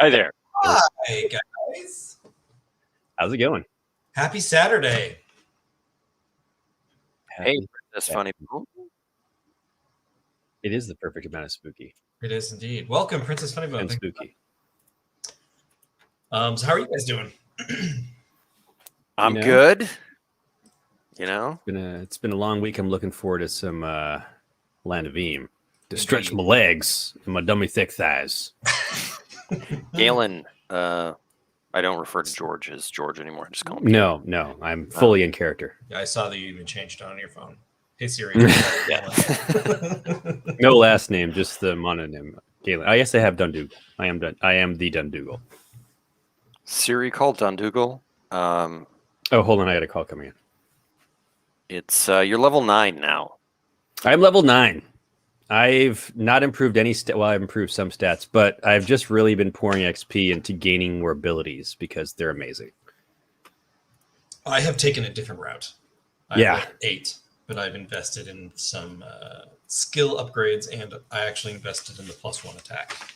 Hi there. Hi, guys. How's it going? Happy Saturday. Hey, that's funny. It is the perfect amount of spooky It is indeed. Welcome, Princess Funnybone. and spooky. So how are you guys doing? I'm good. You know, It's been a long week. I'm looking forward to some Land of Eam to stretch my legs and my dummy thick thighs. Galen. I don't refer to George as George anymore. I just call him. No, I'm fully in character. Yeah, I saw that you even changed it on your phone. Hey Siri. No last name, just the mononym. Galen. I guess I have Dundougal. I am the Dundougal. Siri called Dundougal. Oh, hold on, I got a call coming in. It's you're level 9 now. I'm level 9. I've not improved any well, I've improved some stats, but I've just really been pouring XP into gaining more abilities because they're amazing. I have taken a different route. I have 8, but I've invested in some skill upgrades, and I actually invested in the +1 attack.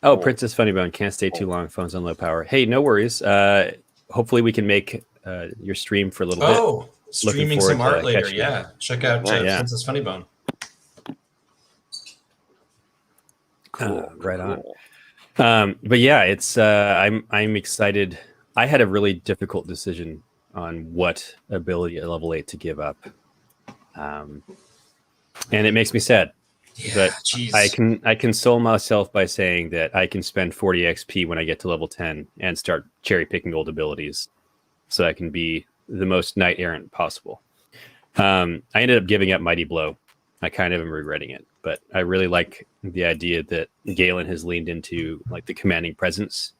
Oh, Princess Funnybone can't stay too long. Phone's on low power. Hey, no worries. Hopefully we can make your stream for a little bit. Oh, streaming some art later. Yeah, check out Princess Funnybone. Cool. Right on. But yeah, it's I'm excited. I had a really difficult decision on what ability at level 8 to give up, and it makes me sad. Yeah, but geez. I console myself by saying that I can spend 40 XP when I get to level 10 and start cherry picking old abilities, so I can be the most knight errant possible. I ended up giving up Mighty Blow. I kind of am regretting it, but I really like the idea that Galen has leaned into like the commanding presence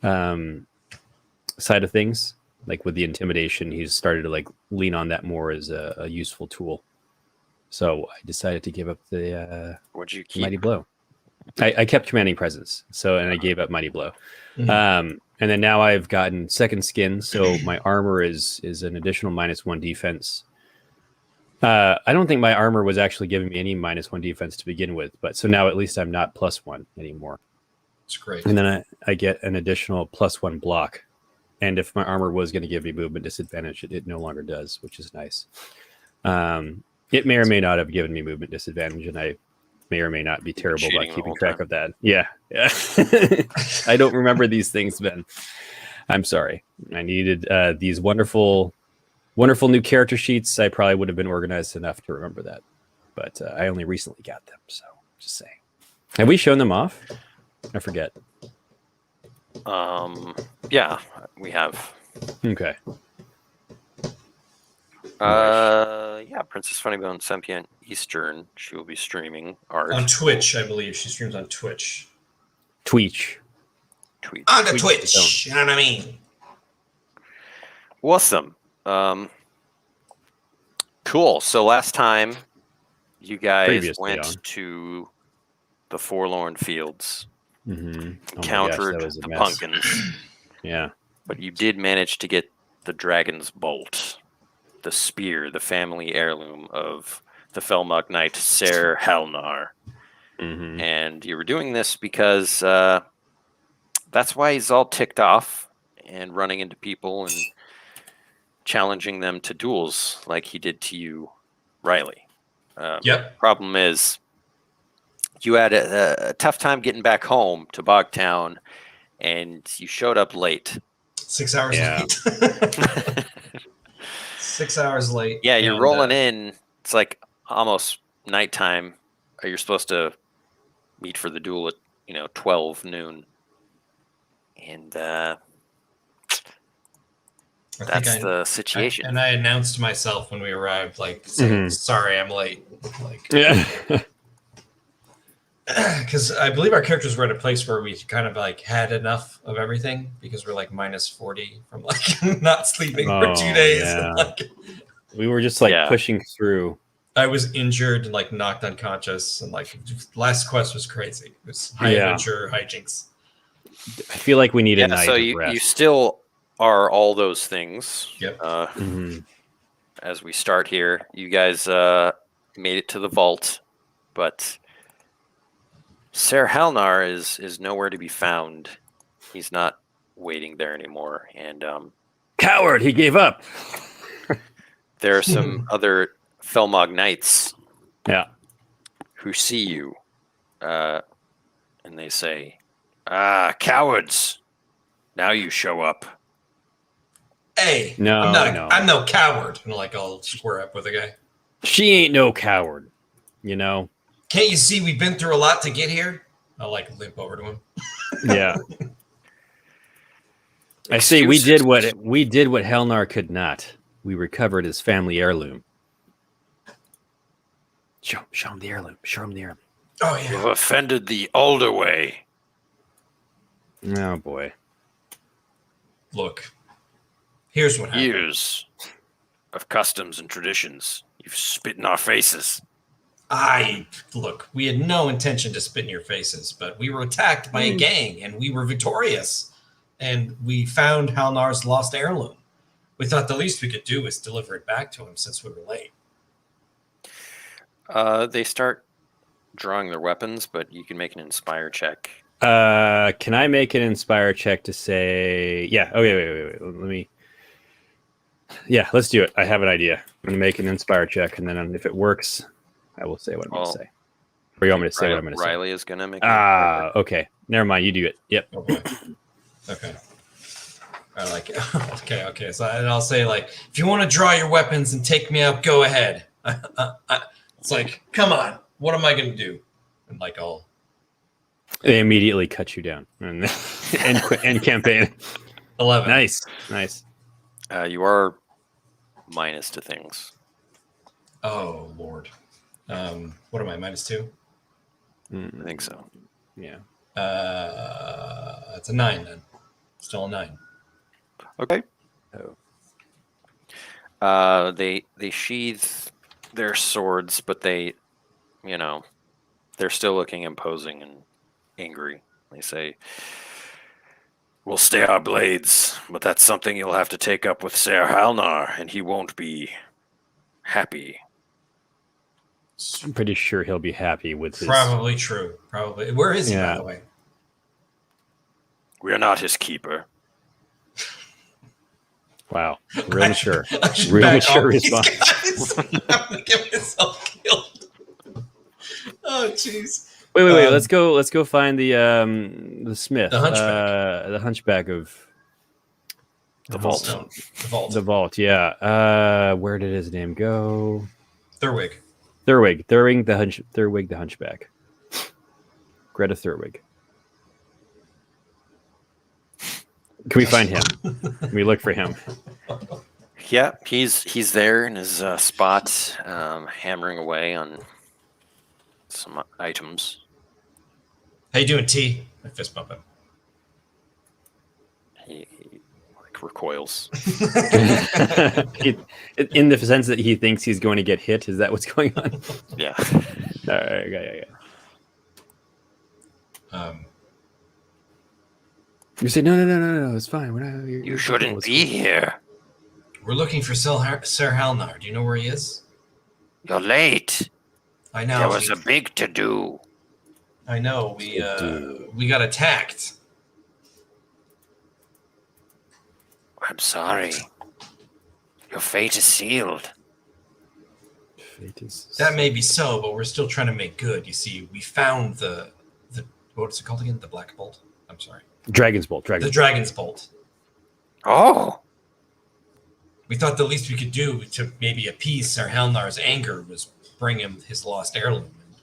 side of things. Like with the intimidation, he's started to like lean on that more as a useful tool. So I decided to give up the What'd you keep? Mighty Blow. I kept commanding presence, and I gave up Mighty Blow. Mm-hmm. And then now I've gotten second skin, so my armor is an additional -1 defense. I don't think my armor was actually giving me any -1 defense to begin with, but so now at least I'm not +1 anymore. It's great. And then I get an additional +1 block. And if my armor was going to give me movement disadvantage, it no longer does, which is nice. It may or may not have given me movement disadvantage, and I may or may not be terrible about keeping track of that. Yeah. I don't remember these things, Ben. I'm sorry. I needed these wonderful new character sheets. I probably would have been organized enough to remember that, but I only recently got them, so just saying. Have we shown them off? I forget. Yeah, we have. Okay. Yeah, Princess Funnybone Sempient Eastern. She will be streaming art on Twitch, I believe. She streams on Twitch. Twitch. On the Twitch. You know what I mean? Awesome. Cool. So last time you guys went to the Forlorn Fields, encountered the pumpkins. Yeah. But you did manage to get the Dragon's Bolt, the spear, the family heirloom of the Felmog Knight Serr Halnar. And you were doing this because that's why he's all ticked off and running into people and challenging them to duels like he did to you, Rylee. Problem is, you had a tough time getting back home to Bogtown, and you showed up late. 6 hours late. 6 hours late. Yeah, you're rolling in. It's like almost nighttime. You're supposed to meet for the duel at 12 noon. And that's the situation. And I announced to myself when we arrived, like, saying, sorry, I'm late. Like, because I believe our characters were at a place where we kind of like had enough of everything because we're like -40 from like not sleeping for 2 days. Yeah. Like, we were just like pushing through. I was injured and like knocked unconscious, and like last quest was crazy. It was high adventure hijinks. I feel like we need a night of rest. You still are all those things. Yep. As we start here, you guys made it to the vault, but Serr Halnar is nowhere to be found. He's not waiting there anymore. And Coward, he gave up. there are some other Felmog Knights Yeah. who see you, and they say, cowards, now you show up. Hey, No, I'm no coward. And like I'll square up with a guy. She ain't no coward, you know? Can't you see we've been through a lot to get here? I'll like limp over to him. Yeah. I say we did what Halnar could not. We recovered his family heirloom. Show him the heirloom. Show him the heirloom. Oh yeah. You've offended the older way. Oh boy. Look, here's what happened. Years of customs and traditions. You've spit in our faces. Look, we had no intention to spit in your faces, but we were attacked by a gang and we were victorious. And we found Halnar's lost heirloom. We thought the least we could do was deliver it back to him since we were late. They start drawing their weapons, but you can make an inspire check. Can I make an inspire check to say, yeah, okay, wait. Let me, yeah, let's do it. I have an idea. I'm going to make an inspire check, and then if it works, I will say what I'm going to say. Or you want me to say what I'm going to say? Rylee is going to make okay. Never mind. You do it. Yep. Okay. I like it. Okay. So I'll say, like, if you want to draw your weapons and take me out, go ahead. It's like, come on. What am I going to do? And like, They immediately cut you down and end campaign. 11. Nice. You are minus to things. Oh, Lord. What am I, -2? I think so. Yeah. It's a 9 then. Still a 9. Okay. Oh. They sheath their swords, but they're still looking imposing and angry. They say, "We'll stay our blades, but that's something you'll have to take up with Serr Halnar, and he won't be happy." I'm pretty sure he'll be happy with his... Probably true. Probably. Where is he, by the way? We are not his keeper. Wow. Really sure. Really sure response. I'm going to get myself killed. Oh, jeez. Wait. Let's go find the smith. The hunchback. The hunchback of The vault. the vault. Yeah. Where did his name go? Thurwig the hunchback. Greta Thurwig. Can we find him? Can we look for him? Yeah, he's there in his spot, hammering away on some items. How you doing, T? I fist bump him. He like recoils. In the sense that he thinks he's going to get hit. Is that what's going on? Yeah. All right. Yeah. You say no. It's fine. We're not. You shouldn't be here. We're looking for Serr Halnar. Do you know where he is? You're late. I know. There was a big to-do. I know. We got attacked. I'm sorry. Your fate is sealed. That may be so, but we're still trying to make good. You see, we found the what's it called again? The Black Bolt? I'm sorry. Dragon's Bolt. The Dragon's Bolt. Oh. We thought the least we could do to maybe appease Serr Halnar's anger was bring him his lost heirloom. And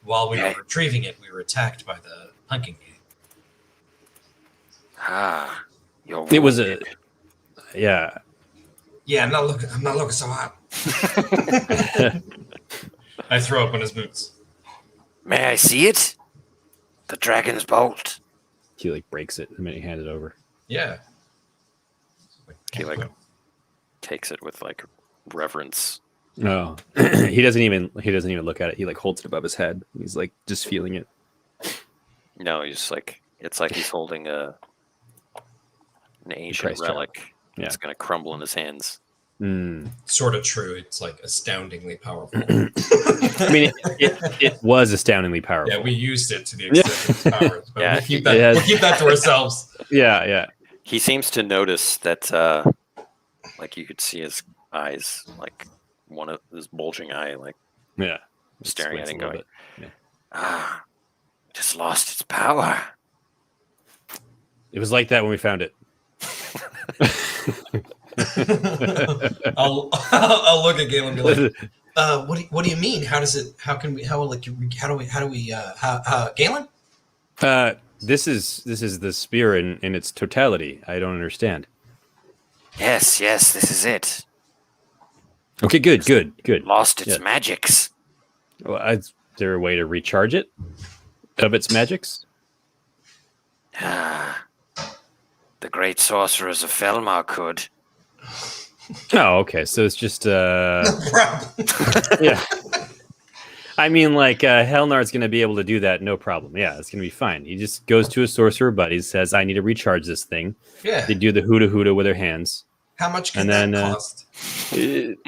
while we were retrieving it, we were attacked by the hunking gang. Ah. It was a... Yeah. Yeah, I'm not looking so hot. I throw up on his boots. May I see it? The Dragon's Bolt. He like breaks it the minute he hands it over. Yeah. He like takes it with like reverence. No, he doesn't even look at it. He like holds it above his head. He's like just feeling it. No, he's like it's like he's holding an ancient relic. Yeah. It's gonna crumble in his hands. Sort of true. It's like astoundingly powerful. I mean, it was astoundingly powerful. Yeah, we used it to the extent of its powers, but Yeah, we'll keep that to ourselves. Yeah. He seems to notice that, like you could see his eyes, like one of his bulging eye, like Yeah. staring at Squints it, a little going, bit. Yeah. it has lost its power. It was like that when we found it. I'll look at Galen and be like, what do you mean? How does it? How can we? How do we? Galen? This is the spear in its totality. I don't understand. Yes, this is it. Okay, good. Lost its Yeah. magics. Well, is there a way to recharge it of its magics? The great sorcerers of Felmog could. Oh, okay. So it's just No problem. yeah. I mean, like Halnar's going to be able to do that, no problem. Yeah, it's going to be fine. He just goes to his sorcerer buddy, says, "I need to recharge this thing." Yeah. They do the huda with their hands. How much can And that then, cost?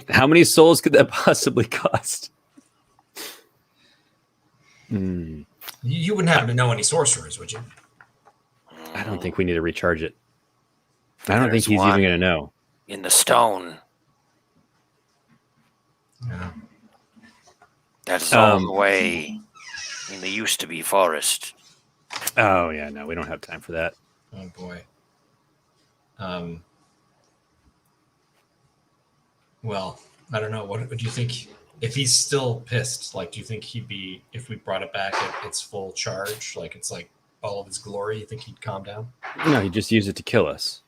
How many souls could that possibly cost? You wouldn't happen to know any sorcerers, would you? I don't think we need to recharge it. I don't think There's he's one. even going to know. In the stone. Yeah. That's all the way in the used-to-be forest. Oh, yeah, no, we don't have time for that. Oh boy. Well, I don't know. What do you think? If he's still pissed, like, do you think he'd be, if we brought it back at its full charge, like it's like all of his glory, you think he'd calm down? No, he just used it to kill us.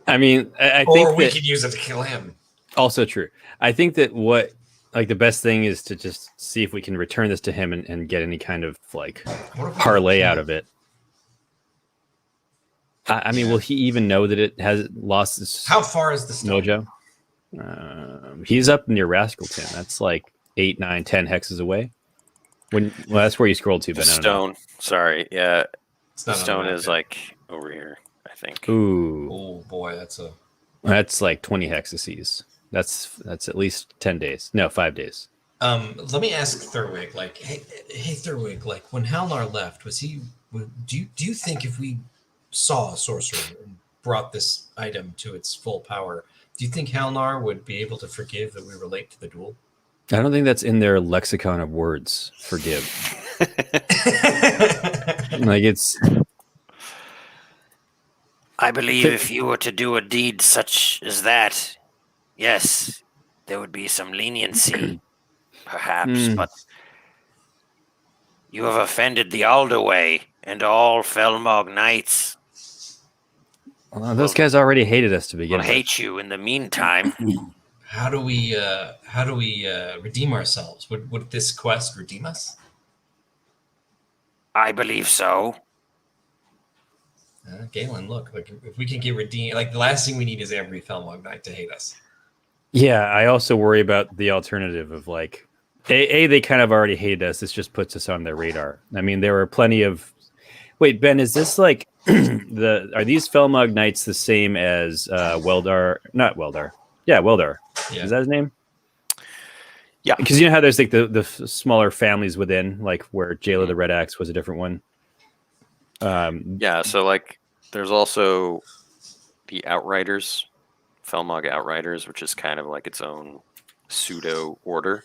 I mean, I Or think we that could use it to kill him. also true. I think that the best thing is to just see if we can return this to him and get any kind of like What if we parlay kill out him? of it. I mean, will he even know that it has lost its How far is the stone? mojo? He's up near Rascalton. That's like 8, 9, 10 hexes away. That's where you scrolled to, The but I don't stone. Sorry, yeah. It's The not on stone map is yet. like over here, I think. know. Ooh, Oh boy, that's like 20 hexases. That's at least 10 days. No, 5 days. Let me ask Thurwig, like, hey Thurwig, like when Halnar left, do you think if we saw a sorcerer and brought this item to its full power, do you think Halnar would be able to forgive that we were late to the duel? I don't think that's in their lexicon of words. Forgive. Like it's. I believe if you were to do a deed such as that, yes, there would be some leniency, perhaps, but you have offended the Alderway and all Felmog Knights. Well, those guys already hated us to begin Will with. hate you in the meantime. How do we redeem ourselves? Would this quest redeem us? I believe so. Galen, look, like if we can get redeemed, like the last thing we need is every Felmog Knight to hate us. Yeah, I also worry about the alternative of like, they kind of already hated us. This just puts us on their radar. I mean, there were plenty of. Wait, Ben, is this like are these Felmog Knights the same as Weldar? Not Weldar. Yeah, Weldar. Yeah. Is that his name? Yeah. Because you know how there's like the smaller families within, like where Jayla the Red Axe was a different one. Yeah, so like there's also the Outriders, Felmog Outriders, which is kind of like its own pseudo order.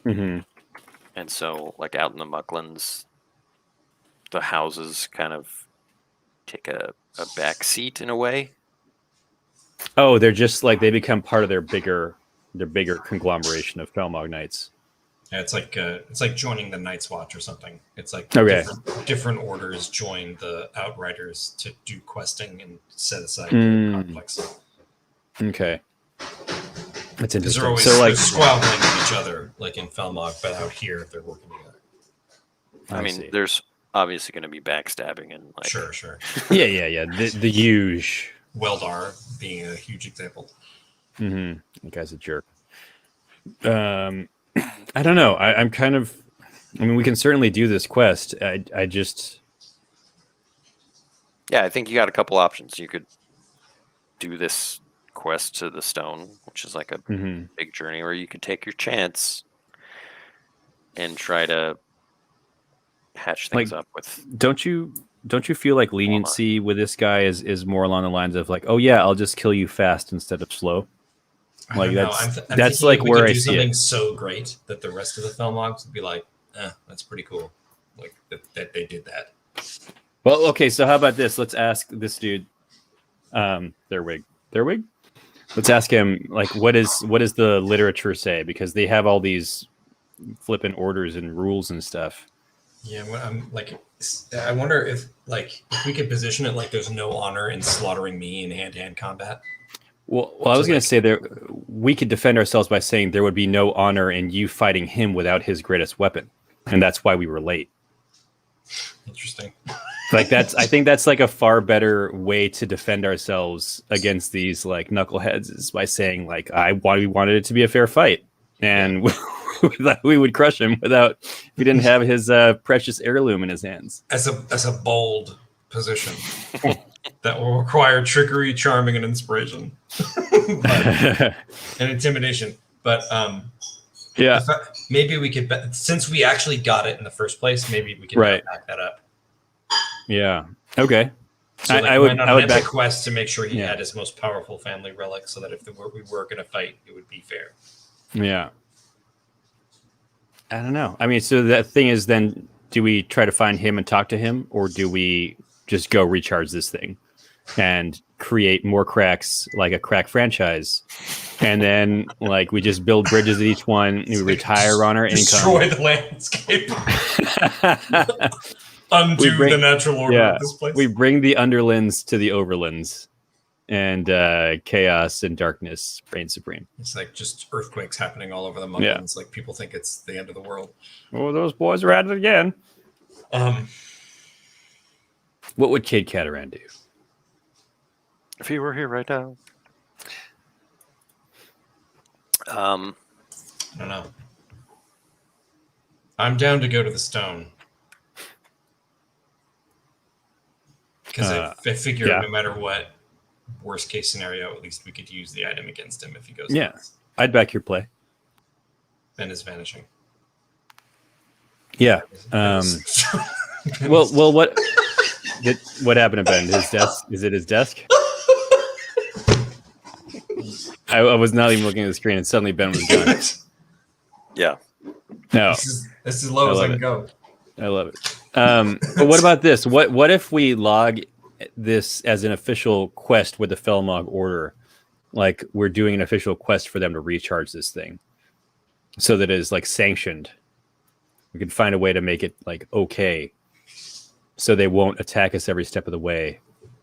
Mm-hmm. And so like out in the Mucklands, the houses kind of take a back seat in a way. Oh, they're just like they become part of their bigger conglomeration of Felmog Knights. Yeah, it's like joining the Night's Watch or something. It's like Okay. different orders join the Outriders to do questing and set aside conflicts. Okay, that's Because interesting. they're always So like, squabbling with each other, like in Felmog, but out here they're working together. I mean, see. there's obviously going to be backstabbing and like Sure. yeah. The huge. Weldar being a huge example. Mm-hmm. That guy's a jerk. I don't know. I'm kind of. I mean, we can certainly do this quest. I just. Yeah, I think you got a couple options. You could do this quest to the stone, which is like a big journey, or you could take your chance and try to patch things up with. Don't you feel like leniency with this guy is more along the lines of like, oh yeah, I'll just kill you fast instead of slow? Like that's like where I see something it. so great that the rest of the Felmogs would be like, that's pretty cool. Like that they did that. Well, okay, so how about this? Let's ask this dude, Therwig. Let's ask him, like, what does the literature say? Because they have all these flippant orders and rules and stuff. Yeah, I wonder if we could position it like there's no honor in slaughtering me in hand-to-hand combat. Well, I was going to say we could defend ourselves by saying there would be no honor in you fighting him without his greatest weapon, and that's why we were late. Interesting. I think that's like a far better way to defend ourselves against these like knuckleheads is by saying like we wanted it to be a fair fight, and we would crush him if he didn't have his precious heirloom in his hands. As a bold position that will require trickery, charming, and inspiration, and intimidation. But yeah, maybe we could, since we actually got it in the first place, maybe we can back that up. Yeah. Okay. So I would back quest to make sure he had his most powerful family relic, so that if we were going to fight, it would be fair. Yeah. I don't know. I mean, so the thing is, then, do we try to find him and talk to him, or do we just go recharge this thing and create more cracks like a crack franchise? And then, like, we just build bridges at each one. We retire on our income. Destroy the landscape. Undo the natural order of this place. We bring the underlands to the overlands, and chaos and darkness reign supreme. It's like just earthquakes happening all over the mountains. Like people think it's the end of the world. Oh, those boys are at it again. What would Kid Cataran do? If he were here right now. I don't know. I'm down to go to the stone. Because I figure no matter what, worst case scenario, at least we could use the item against him if he goes. Yeah, I'd back your play. Ben is vanishing. Yeah. Well, what happened to Ben? His desk? Is it his desk? I was not even looking at the screen, and suddenly Ben was gone. Yeah. No. This is as low as I can go. I love it. But what about this? What if we log this as an official quest with the Felmog Order? Like we're doing an official quest for them to recharge this thing, so that it is like sanctioned. We can find a way to make it like okay, so they won't attack us every step of the way.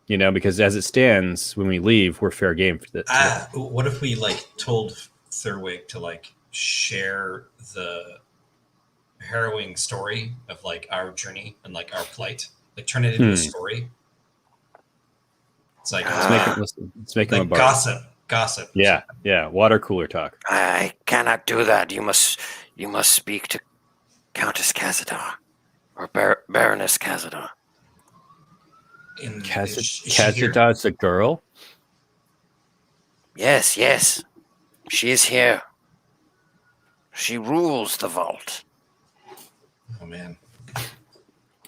You know, because as it stands, when we leave, we're fair game for that. What if we told Therwig to share the harrowing story of our journey and our plight, turn it into a story? It's let's make him a bar. Gossip. Yeah. Water cooler talk. I cannot do that. You must speak to Countess Cazadar or Baroness Cazadar. Cazadar's a girl? Yes. She is here. She rules the vault. Oh man.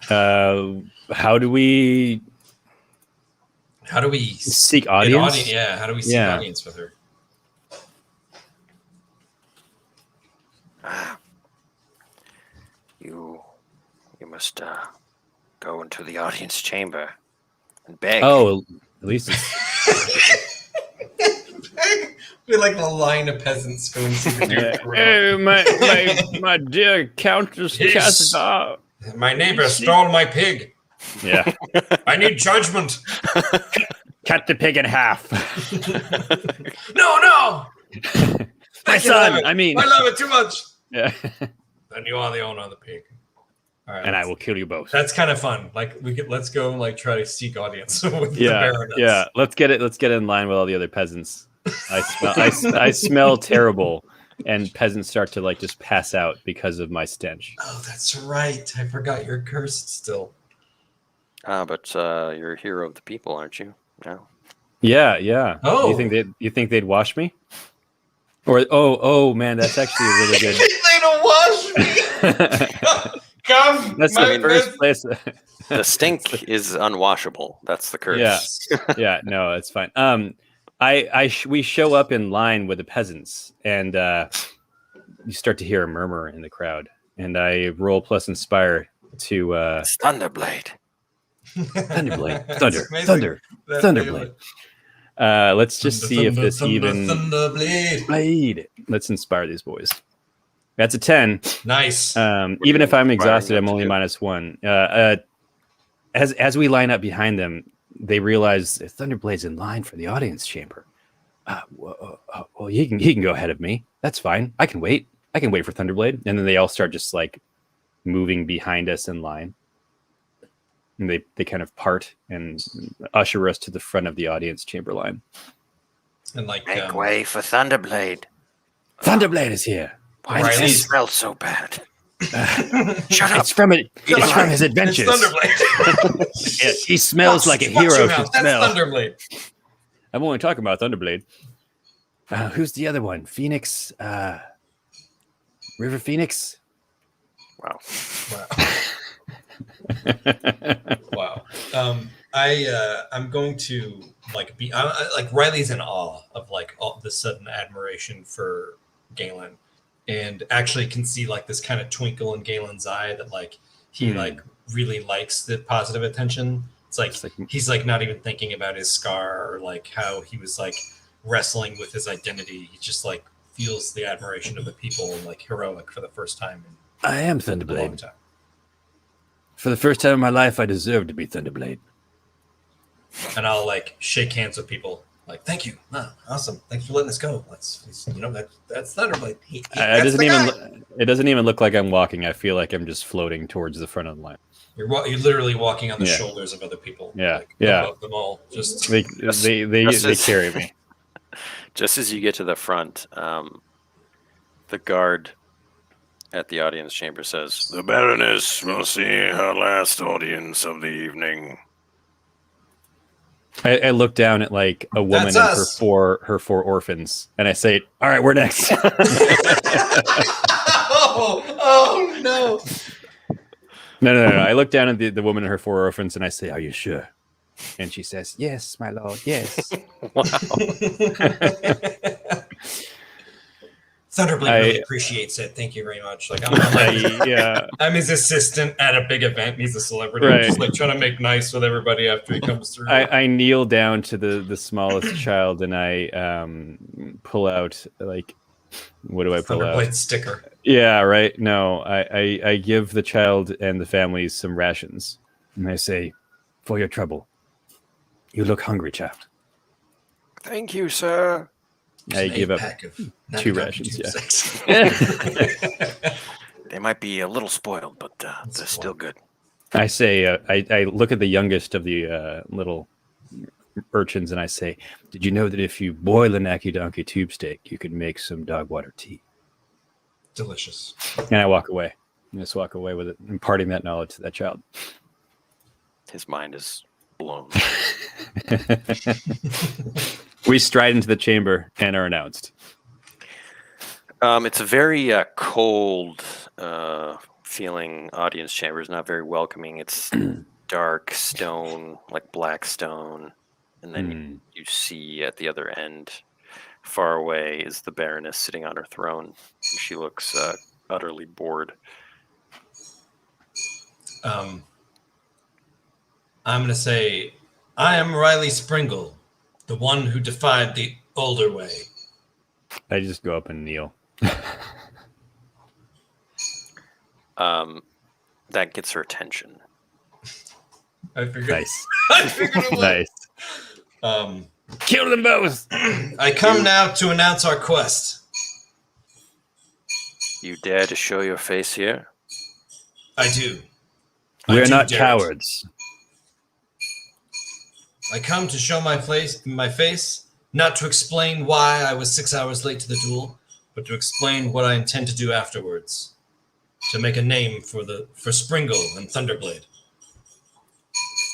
How do we seek audience? How do we seek audience with her? You must go into the audience chamber and beg. Oh, at least it's We like the line of peasants going to the hey, my dear Countess Cazadar. My neighbor stole my pig. Yeah. I need judgment. Cut the pig in half. No. My son, I love it too much. Yeah. Then you are the owner of the pig. All right, and I will kill you both. That's kind of fun. Let's go try to seek audience with the Baroness. Yeah. Let's get it in line with all the other peasants. I smell terrible, and peasants start to just pass out because of my stench. Oh, that's right. I forgot you're cursed still. But you're a hero of the people, aren't you? No. Yeah. Oh. You think they'd wash me? Or oh man, that's actually a really good. They don't wash me. Come. That's the first place. The stink is unwashable. That's the curse. Yeah. No, it's fine. We show up in line with the peasants, and you start to hear a murmur in the crowd, and I roll plus inspire to It's Thunderblade. Thunderblade. Let's just see if this even blade. Let's inspire these boys. That's a 10. Nice. Even if I'm exhausted, I'm only -1. As we line up behind them, they realize Thunderblade's in line for the audience chamber. Well, he can go ahead of me. That's fine. I can wait for Thunderblade. And then they all start just like moving behind us in line. And they kind of part and usher us to the front of the audience chamber line. And like make way for Thunderblade. Thunderblade is here. Why does it smell so bad? Shut up. It's from his adventures. Thunderblade. Yeah, he smells like a hero should smell. That's Thunderblade. I'm only talking about Thunderblade. Who's the other one? Phoenix. River Phoenix. Wow. Wow. I'm going to like be like Riley's in awe of like all the sudden admiration for Galen, and actually can see like this kind of twinkle in Galen's eye that like he like really likes the positive attention. It's like he's like not even thinking about his scar or like how he was like wrestling with his identity. He just like feels the admiration of the people and like heroic for the first time in I am a long Thunderblade. time. For the first time in my life, I deserve to be Thunderblade. And I'll like shake hands with people. Like, thank you, awesome, thanks for letting us go. That's Thunderblade. It doesn't even look like I'm walking. I feel like I'm just floating towards the front of the line. You're literally walking on the shoulders of other people. Yeah, like, yeah. above them all. Just They carry me. Just as you get to the front, the guard at the audience chamber says, "The Baroness will see her last audience of the evening." I look down at like a woman and her four orphans, and I say, "All right, we're next." oh no! No. I look down at the woman and her 4 orphans, and I say, "Are you sure?" And she says, "Yes, my lord. Yes." Wow. Thunderblade really appreciates it. Thank you very much. Like I'm his assistant at a big event. And he's a celebrity. Right. I'm just like trying to make nice with everybody after he comes through. I kneel down to the smallest child, and I pull out like, what do I pull out? Thunderblade sticker. Yeah, right. No, I give the child and the families some rations, and I say, "For your trouble, you look hungry, child." Thank you, sir. I give up 2 rations. Yeah. They might be a little spoiled, but they're still good. I say, I look at the youngest of the little urchins, and I say, "Did you know that if you boil an Aki Donkey tube steak, you could make some dog water tea?" Delicious. And I walk away. I just walk away with it, imparting that knowledge to that child. His mind is blown. We stride into the chamber and are announced. It's a very cold feeling audience chamber. It's not very welcoming. It's dark stone, like black stone. And then you see at the other end, far away, is the Baroness sitting on her throne. She looks utterly bored. I'm going to say, I am Rylee Springle, the one who defied the older way. I just go up and kneel. That gets her attention. I figured. Nice. I figured it would. Nice. Kill them both. I come now to announce our quest. You dare to show your face here? I do. We're not cowards. I come to show my face, not to explain why I was 6 hours late to the duel, but to explain what I intend to do afterwards. To make a name for Springle and Thunderblade.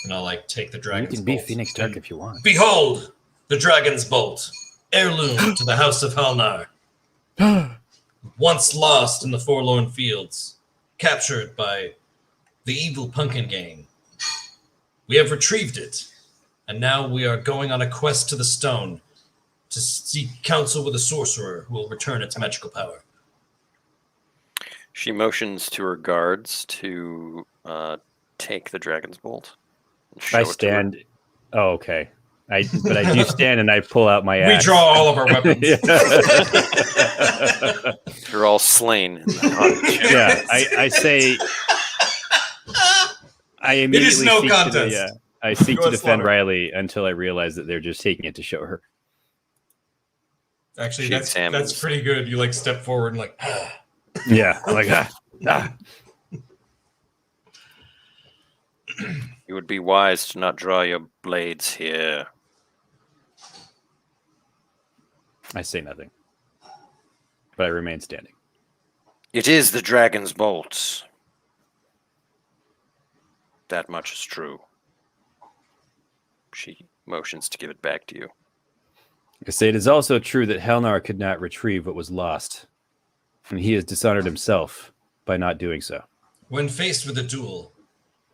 And I'll like take the dragon's You can be bolt. Phoenix Dark if you want. Behold, The Dragon's Bolt, heirloom to the House of Halnar. Once lost in the Forlorn Fields, captured by the evil Pumpkin Gang. We have retrieved it, and now we are going on a quest to the stone to seek counsel with a sorcerer who will return its magical power. She motions to her guards to take the dragon's bolt. And show I it to her. stand. Oh, okay. But I do stand and I pull out my axe. We draw all of our weapons. You're all slain. In the Yeah, I say. I immediately It is no seek contest. I seek Go to defend slaughter. Rylee until I realize that they're just taking it to show her. Actually, She that's examines. pretty good. You like step forward and like, Yeah, I'm like ah. You would be wise to not draw your blades here. I say nothing, but I remain standing. It is the dragon's bolt. That much is true. She motions to give it back to you. I say it is also true that Halnar could not retrieve what was lost, and he has dishonored himself by not doing so. when faced with a duel,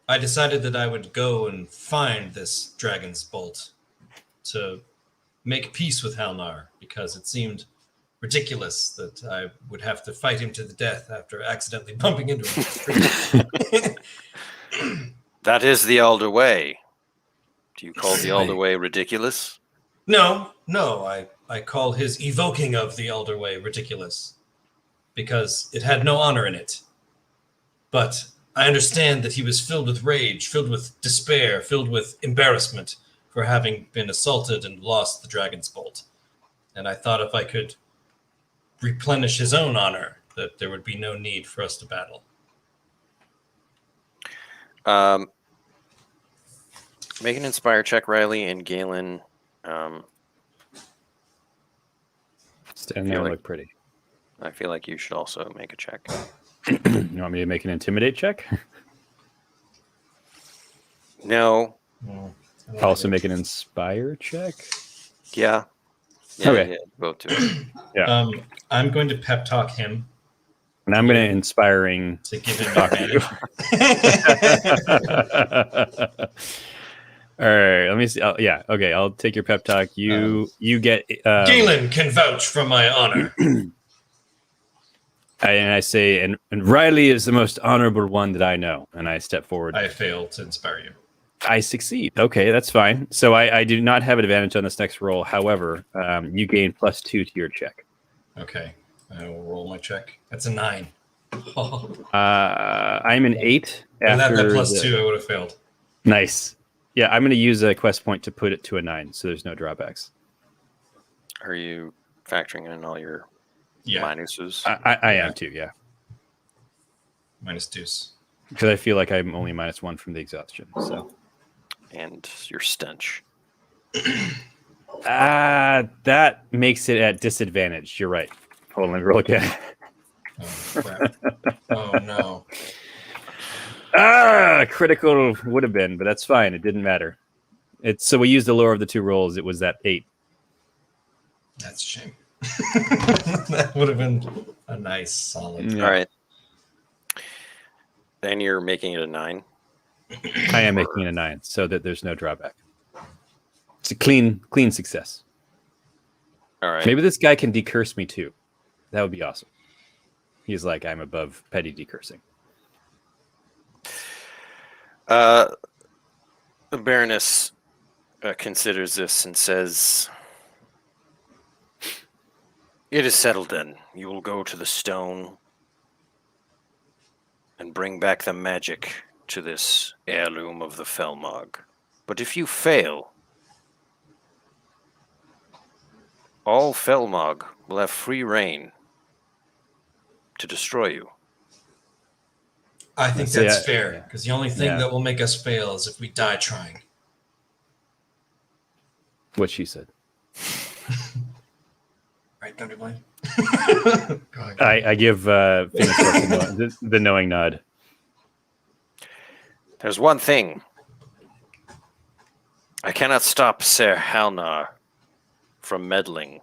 I decided that I would go and find this dragon's bolt to make peace with Halnar, because it seemed ridiculous that I would have to fight him to the death after accidentally bumping into him. That is the Alder Way. Do you call the Alder Way ridiculous? No, I call his evoking of the Elder Way ridiculous, because it had no honor in it. But I understand that he was filled with rage, filled with despair, filled with embarrassment for having been assaulted and lost the dragon's bolt. And I thought if I could replenish his own honor, that there would be no need for us to battle. Make an inspire check, Rylee and Galen. Stand there and look pretty. I feel like you should also make a check. You want me to make an intimidate check? No. Also make an inspire check? Yeah. Okay. Yeah, both do it. Yeah. I'm going to pep talk him And I'm going to inspiring. to give him Talk to advantage. All right, let me see. Yeah, okay. I'll take your pep talk. You get. Galen can vouch for my honor. And I say, and Rylee is the most honorable one that I know. And I step forward. I fail to inspire you. I succeed. Okay, that's fine. So I do not have an advantage on this next roll. However, you gain +2 to your check. Okay, I will roll my check. That's a 9. Oh, I'm an 8. without that after +2, I would have failed. Nice. Yeah, I'm going to use a quest point to put it to a 9, so there's no drawbacks. Are you factoring in all your Yeah, minuses? I am too, yeah. minus deuce. Because I feel like I'm only -1 from the exhaustion. So And your stench. that makes it at disadvantage. You're right. Hold on, let me roll again. Oh, crap. Oh, no. Critical would have been, but that's fine. It didn't matter. So we used the lower of the two rolls. It was that 8. That's a shame. That would have been a nice, solid. Yeah. All right. Then you're making it a 9. I am making it a 9, so that there's no drawback. It's a clean success. All right. Maybe this guy can decurse me too. That would be awesome. He's like, I'm above petty decursing. The Baroness considers this and says, "It is settled then. You will go to the stone and bring back the magic to this heirloom of the Felmog. But if you fail, all Felmog will have free reign to destroy you." I think So, that's yeah, fair, yeah. because the only thing Yeah. that will make us fail is if we die trying. What she said. Right, Thunder Blade? I give Phoenix the knowing nod. There's one thing. I cannot stop Serr Halnar from meddling.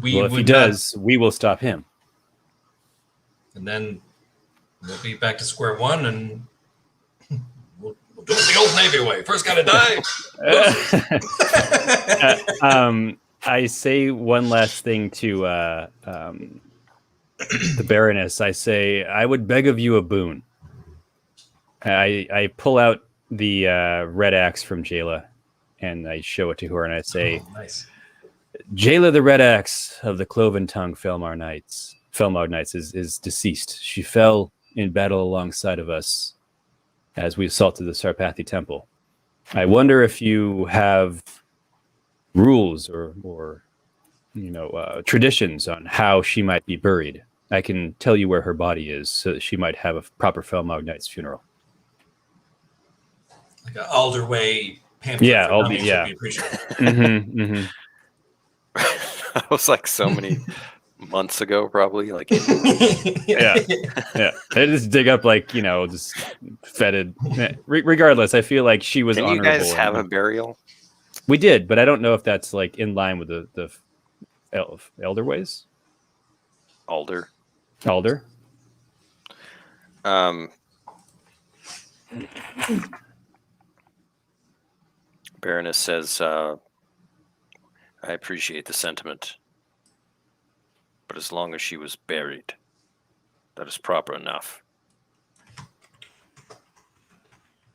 Well, if he does, we will stop him. And then we'll be back to square one, and we'll do it the old Navy way. First got to die. I say one last thing to the Baroness. I say, I would beg of you a boon. I pull out the red axe from Jayla, and I show it to her, and I say, nice. Jayla, the red axe of the cloven tongue Felmog Knights is deceased. She fell in battle alongside of us as we assaulted the Sarpathi temple. I wonder if you have rules or traditions on how she might be buried. I can tell you where her body is so that she might have a proper Felmog Knight's funeral. Like an Alderway pamphlet. Yeah, I'll be, yeah. That was like so many months ago, probably. Like, yeah. I just dig up just fetid. Regardless, I feel like she was. Didn't honorable. You guys have a burial? We did, but I don't know if that's like in line with the elder ways. Alder. Baroness says, I appreciate the sentiment, but as long as she was buried, that is proper enough.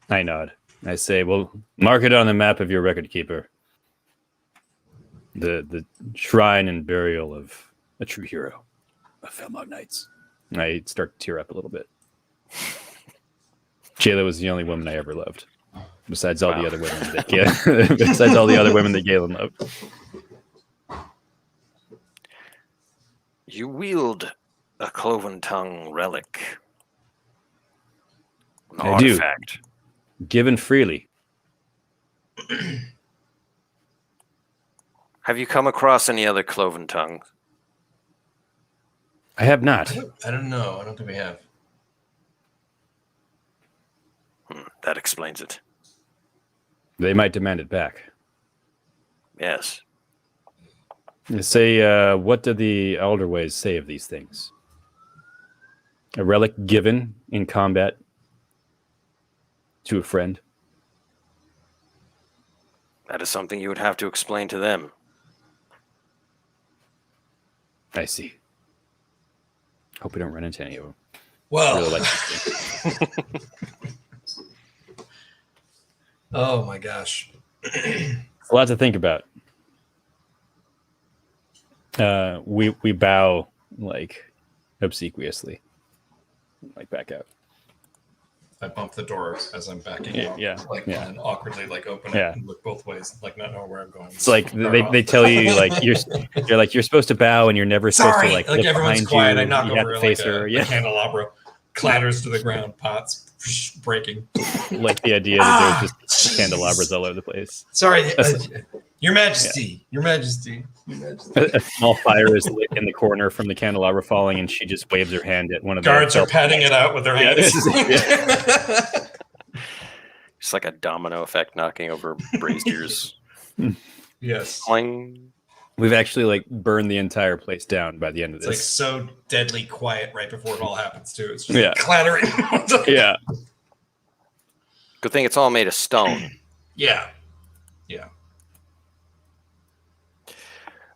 I nod. I say, well, mark it on the map of your record keeper. The shrine and burial of a true hero of Felmog Knights. I start to tear up a little bit. Jayla was the only woman I ever loved. Besides all the other women that Galen loved. You wield a cloven tongue relic. An artifact. Given freely. Have you come across any other cloven tongues? I have not. I don't know. I don't think we have. That explains it. They might demand it back. Yes. Say, what do the Elderways say of these things? A relic given in combat to a friend? That is something you would have to explain to them. I see. Hope we don't run into any of them. Well, Really oh my gosh. a lot to think about. We bow obsequiously, back out. I bump the door as I'm backing out. And awkwardly open it and look both ways, not knowing where I'm going. It's like they tell you you're supposed to bow and you're never supposed to look everyone's behind quiet. you. I knock you over have to face her. a candelabra, clatters to the ground, pots breaking. Like the idea that there's just candelabras all over the place. Sorry, Your Majesty. Your Majesty. A small fire is lit in the corner from the candelabra falling, and she just waves her hand at one of the guards are patting it out with their hands. It's like a domino effect knocking over braziers. Yes. Cling. We've actually burned the entire place down by the end of this. It's so deadly quiet right before it all happens too. It's just clattering. Yeah. Good thing it's all made of stone. Yeah.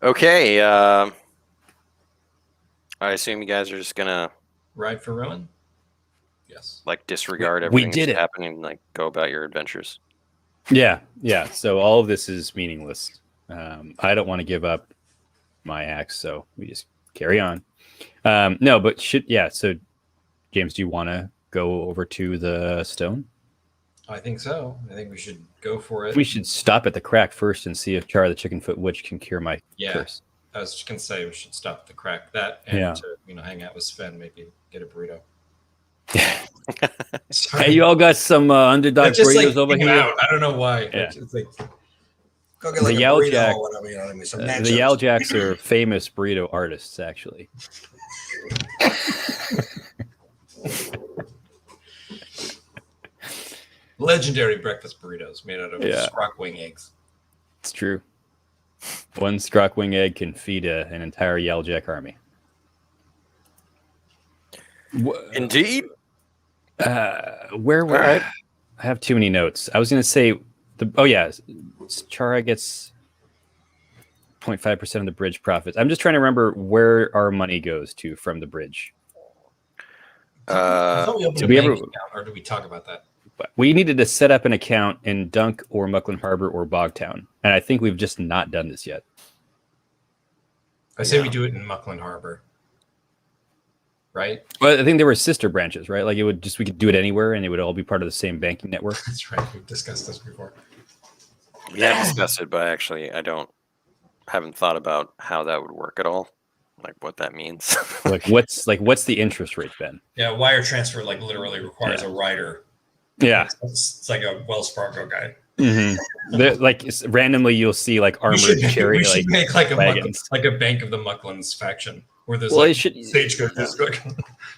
Okay. I assume you guys are just gonna ride for ruin. Yes. Disregard everything we did that's it. happening and go about your adventures. Yeah. So all of this is meaningless. I don't want to give up my axe, so we just carry on. No, but so James, do you want to go over to the stone? I think so. I think we should go for it. We should stop at the crack first and see if Char the Chickenfoot Witch can cure my curse. I was just gonna say we should stop at the crack and to hang out with Sven, maybe get a burrito. Hey, you all got some underdog burritos over here? I don't know why. Yeah. It's go get the a Yao burrito Jack, or whatever, you know what I mean? Some the nachos. Yao Jacks are famous burrito artists, actually. Legendary breakfast burritos made out of Sprock wing eggs. It's true. One Scrockwing egg can feed an entire Yellowjack army. Indeed. Where were I have too many notes. I was going to say Chara gets 0.5% of the bridge profits. I'm just trying to remember where our money goes to from the bridge. I thought we opened did a we bank ever- account, or did we talk about that? We needed to set up an account in Dunk or Mucklin Harbor or Bogtown, and I think we've just not done this yet. I say we do it in Mucklin Harbor. Right? Well, I think there were sister branches, right? Like we could do it anywhere, and it would all be part of the same banking network. That's right. We've discussed this before. We have discussed it, but actually, haven't thought about how that would work at all, like what that means. what's the interest rate, Ben? Yeah, wire transfer literally requires a writer. Yeah, It's like a Wells Fargo guy. Mm-hmm. Randomly, you'll see armored chariot. We should make a wagons. like a Bank of the Mucklins faction where there's stagecoach.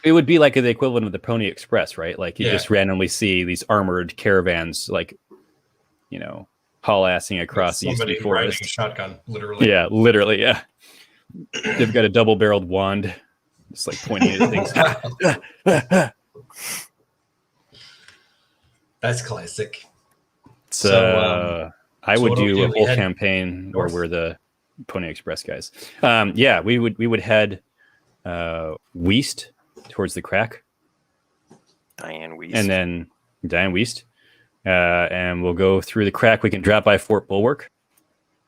It would be like the equivalent of the Pony Express, right? Like you just randomly see these armored caravans, haul-assing across the somebody eastern riding forest. a shotgun, literally. Yeah, literally. Yeah, they've got a double-barreled wand, just pointing at things. That's classic. So I would do a whole head campaign north? where we're the Pony Express guys. We would head west towards the crack. Diane Weiss. And then Diane West. And we'll go through the crack. We can drop by Fort Bulwark.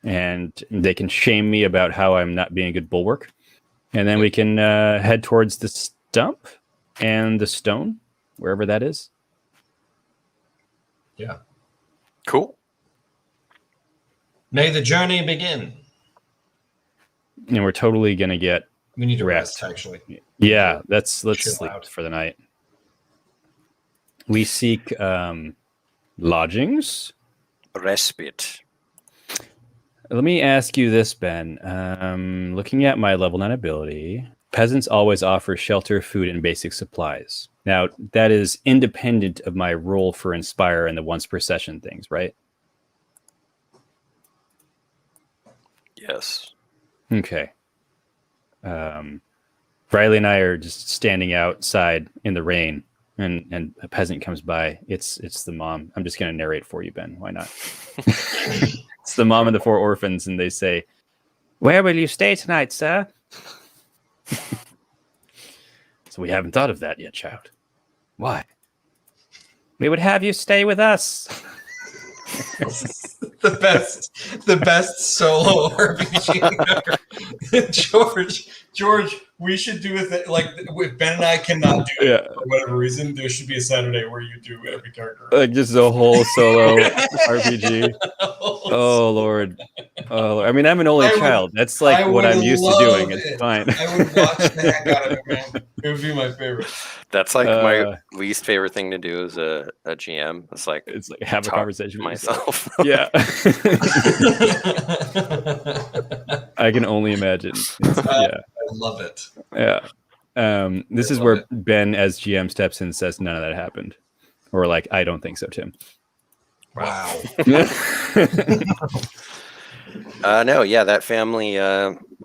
And they can shame me about how I'm not being a good bulwark. And then we can head towards the stump and the stone, wherever that is. Yeah. Cool. May the journey begin. And we're totally going to get... We need to rest, actually. Yeah, let's sleep out for the night. We seek lodgings. Respite. Let me ask you this, Ben. Looking at my level 9 ability, peasants always offer shelter, food, and basic supplies. Now, that is independent of my roll for Inspire and the once per session things, right? Yes. Okay. Rylee and I are just standing outside in the rain, and a peasant comes by. It's the mom. I'm just going to narrate for you, Ben. Why not? It's the mom and the 4 orphans, and they say, "Where will you stay tonight, sir?" So we haven't thought of that yet, child. Why? We would have you stay with us. the best solo RPG ever. George, we should do it if Ben and I cannot do it for whatever reason. There should be a Saturday where you do every character. Just a whole solo RPG. Oh Lord. I mean, I'm an only child. That's what I'm used to doing. It's fine. I would watch the heck out of it, man. It would be my favorite. That's my least favorite thing to do as a GM. It's like have a conversation with myself. Yeah. I can only imagine. I love it. Yeah. This is where Ben as GM steps in and says none of that happened. Or I don't think so, Tim. Wow. No, yeah, that family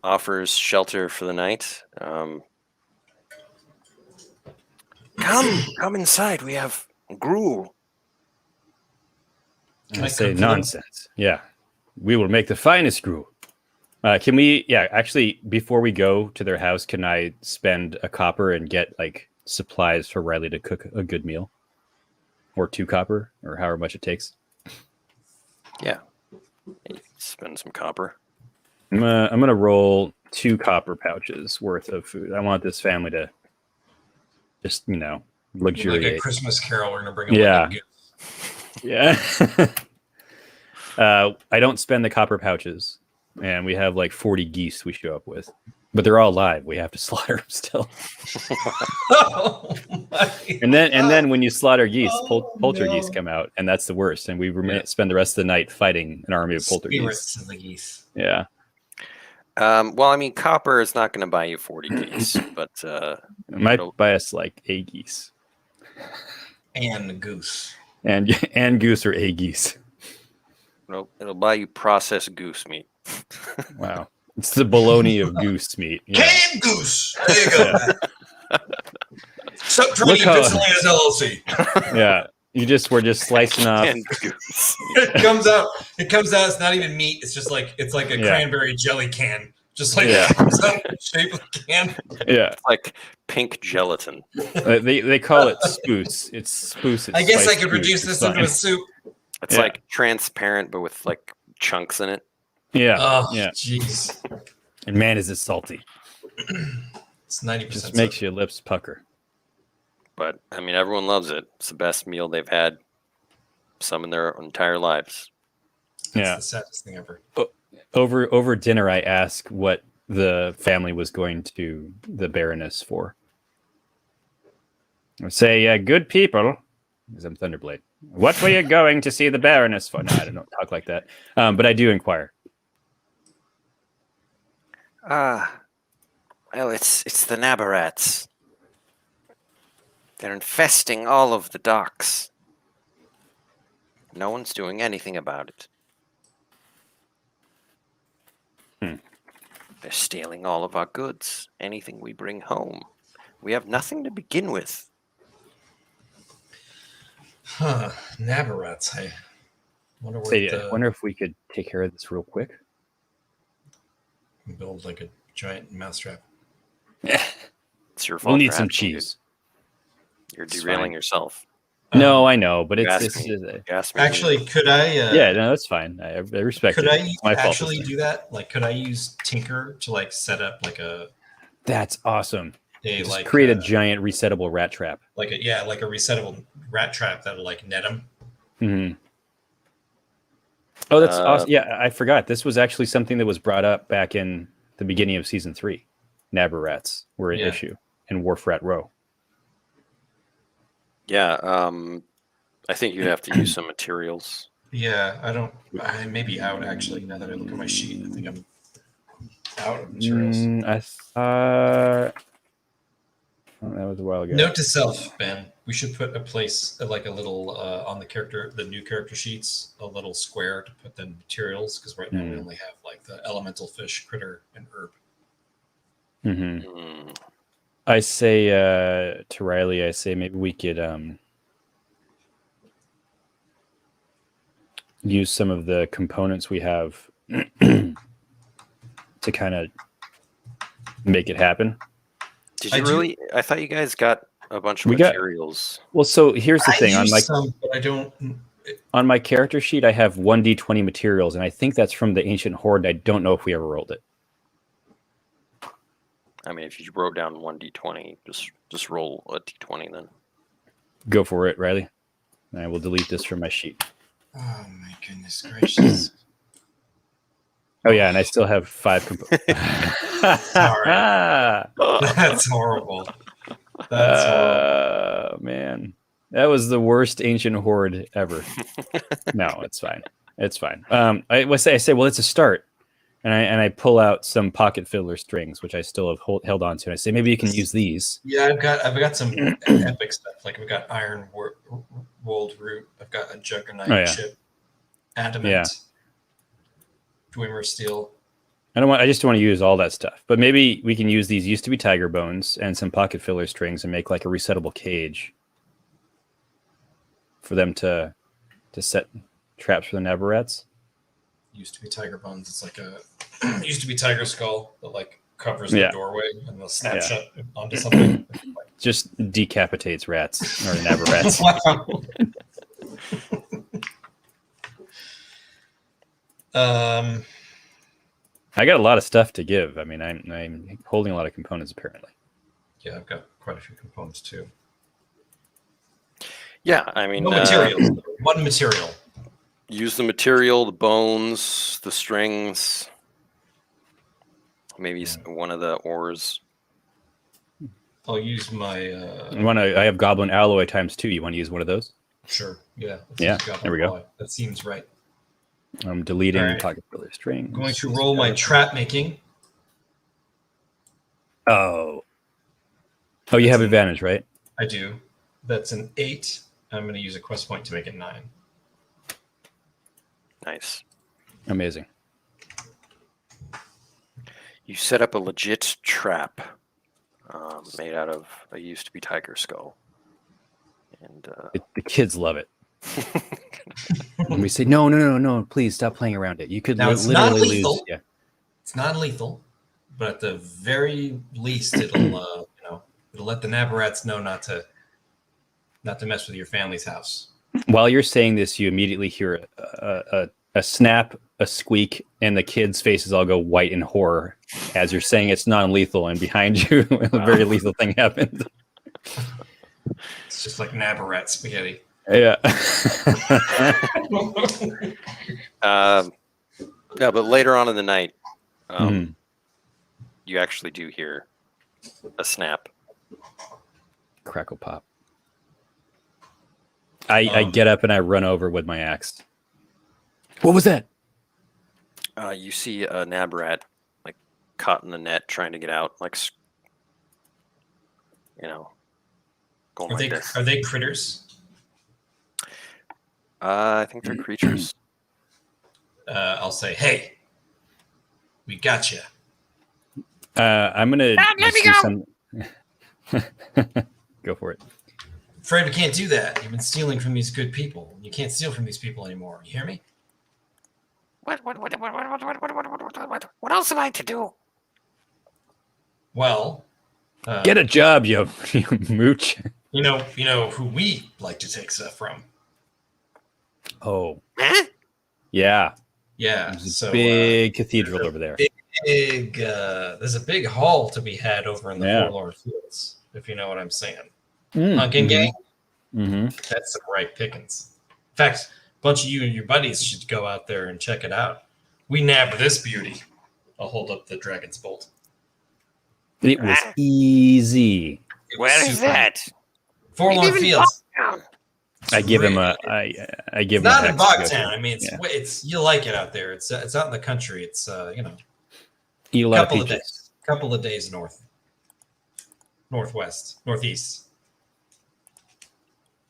offers shelter for the night. Come inside. We have gruel. I say nonsense. Yeah. We will make the finest gruel. Can we, actually, before we go to their house, can I spend a copper and get supplies for Rylee to cook a good meal? Or 2 copper, or however much it takes? Yeah. Spend some copper. I'm gonna roll 2 copper pouches worth of food. I want this family to just, luxuriate. Like a Christmas Carol, we're gonna bring them. Yeah. I don't spend the copper pouches, and we have 40 geese we show up with, but they're all live. We have to slaughter them still. And then when you slaughter geese, poltergeese come out, and that's the worst. And we spend the rest of the night fighting an army of poltergeese. Spirits of the geese. Yeah. Well, I mean, copper is not going to buy you 40 geese, but it might buy us 8 geese. And goose. And goose or 8 geese. Nope. It'll buy you processed goose meat. Wow. It's the bologna of goose meat. Yeah. Canned goose. There you go. Subterranean Look how- Pixelated LLC. Yeah. We're just slicing off. And goose. It comes out. It's not even meat. It's like a Yeah. cranberry jelly can. Just like Yeah. comes out in the shape of a can. Yeah. It's like pink gelatin. They call it spoos. It's spoos. I guess I spiced could goose. reduce It's this into fine. a soup. It's Yeah. like transparent, but with like chunks in it. Yeah. Oh, Yeah. jeez. And man, is it salty. It's 90%. Just makes your lips pucker. But I mean, everyone loves it. It's the best meal they've had, some in their entire lives. Yeah. It's the saddest thing ever. Over dinner, I asked what the family was going to the Baroness for. I say, good people, because I'm Thunderblade. What were you going to see the Baroness for? No, I don't talk like that. But I do inquire. Well, it's the Nabarats. They're infesting all of the docks. No one's doing anything about it. They're stealing all of our goods, anything we bring home. We have nothing to begin with. Huh. Nabarats. I wonder what Say, I wonder if we could take care of this real quick. build like a giant mousetrap. It's your fault. We'll need for some asking, dude. cheese. You're It's derailing fine. yourself. No, I know, but You it's asked me. You asked me. Actually, could I? yeah, no, that's fine. I respect Could it. I It's my fault this actually time. do that? Like, could I use Tinker to like set up like a That's awesome. Just Just like create a giant resettable rat trap. like a resettable rat trap that'll like net them. Mm-hmm. Oh, that's Uh, awesome. Yeah, I forgot. This was actually something that was brought up back in the beginning of season 3. Nabber rats were an Yeah. issue in Wharf Rat Row. Yeah, I think you have to use some materials. Yeah, I may be out actually. Now that I look at my sheet, I think I'm out of materials. I thought that was a while ago. Note to self, Ben. We should put a place like a little on the new character sheets, a little square to put the materials because right now we only have like the elemental fish, critter, and herb. Mm-hmm. Mm, I say to Rylee, I say maybe we could use some of the components we have to kind of make it happen. Did I you do- really? I thought you guys got a bunch of We got- materials. Well, so here's the thing. I On use my some, but I don't. on my character sheet, I have 1d20 materials, and I think that's from the Ancient Horde. I don't know if we ever rolled it. I mean, if you wrote down 1d20, just roll a d20 then. Go for it, Rylee. And I will delete this from my sheet. Oh my goodness gracious! Oh yeah, and I still have 5 components. That's horrible. That's horrible. Man, that was the worst Ancient Horde ever. No, it's fine. It's fine. I say, well, it's a start, and I pull out some pocket filler strings, which I still have held on to, and I say maybe you can use these. Yeah, I've got some epic stuff. Like I've got iron wold root. I've got a juggernaut chip, adamant, Dwemer steel. I just don't want to use all that stuff, but maybe we can use these used to be tiger bones and some pocket filler strings and make like a resettable cage for them to set traps for the Nabarats. Used to be tiger bones. It's like a used to be tiger skull that like covers the doorway and they'll snap shut onto something. Just decapitates rats or Nabarats. Wow. I got a lot of stuff to give. I mean, I'm holding a lot of components apparently. Yeah, I've got quite a few components too. Yeah, I mean, No materials. One material. Use the material, the bones, the strings, maybe one of the ores. I'll use my. I have Goblin Alloy ×2. You want to use one of those? Sure. Yeah. Yeah, there we go. That seems right. I'm deleting All right. pocket filler strings. I'm going to roll my trap making. Oh, you have advantage, right? I do. That's an 8. I'm going to use a quest point to make it 9. Nice. Amazing. You set up a legit trap made out of a used to be tiger skull. And The kids love it. And we say, no, please stop playing around it. You could Now, it's literally not lethal. lose. Yeah. It's not lethal, but at the very least, it'll it'll let the Nabarats know not to mess with your family's house. While you're saying this, you immediately hear a snap, a squeak, and the kids' faces all go white in horror as you're saying it's non-lethal, and behind you, a very lethal thing happens. It's just like Nabarat spaghetti. Yeah. No, but later on in the night, you actually do hear a snap. Crackle pop. I get up and I run over with my axe. What was that? You see a Nabarat like caught in the net trying to get out, like going like this. Are they critters? I think they're creatures. I'll say, hey, we got you. I'm gonna let me go. Go for it. Afraid we can't do that. You've been stealing from these good people. You can't steal from these people anymore. You hear me? What else am I to do? Well, Get a job, you mooch. you know who we like to take stuff from. Oh, Huh? yeah. Yeah, There's a so big cathedral over there. there's a big hall to be had over in the Yeah. Forlorn Fields, if you know what I'm saying. Mm, Hunking gang, Mm-hmm. that's some right pickings. In fact, a bunch of you and your buddies should go out there and check it out. We nabbed this beauty. I'll hold up the dragon's bolt. It was easy. It was Where is super- that? Forlorn Even Fields. Bogtown. I give him Great. I give It's him not an in axe to go Bogtown. to. I mean, Yeah. it's you like it out there. It's out in the country. It's Eat a lot couple of of peaches. days. Couple of days northeast.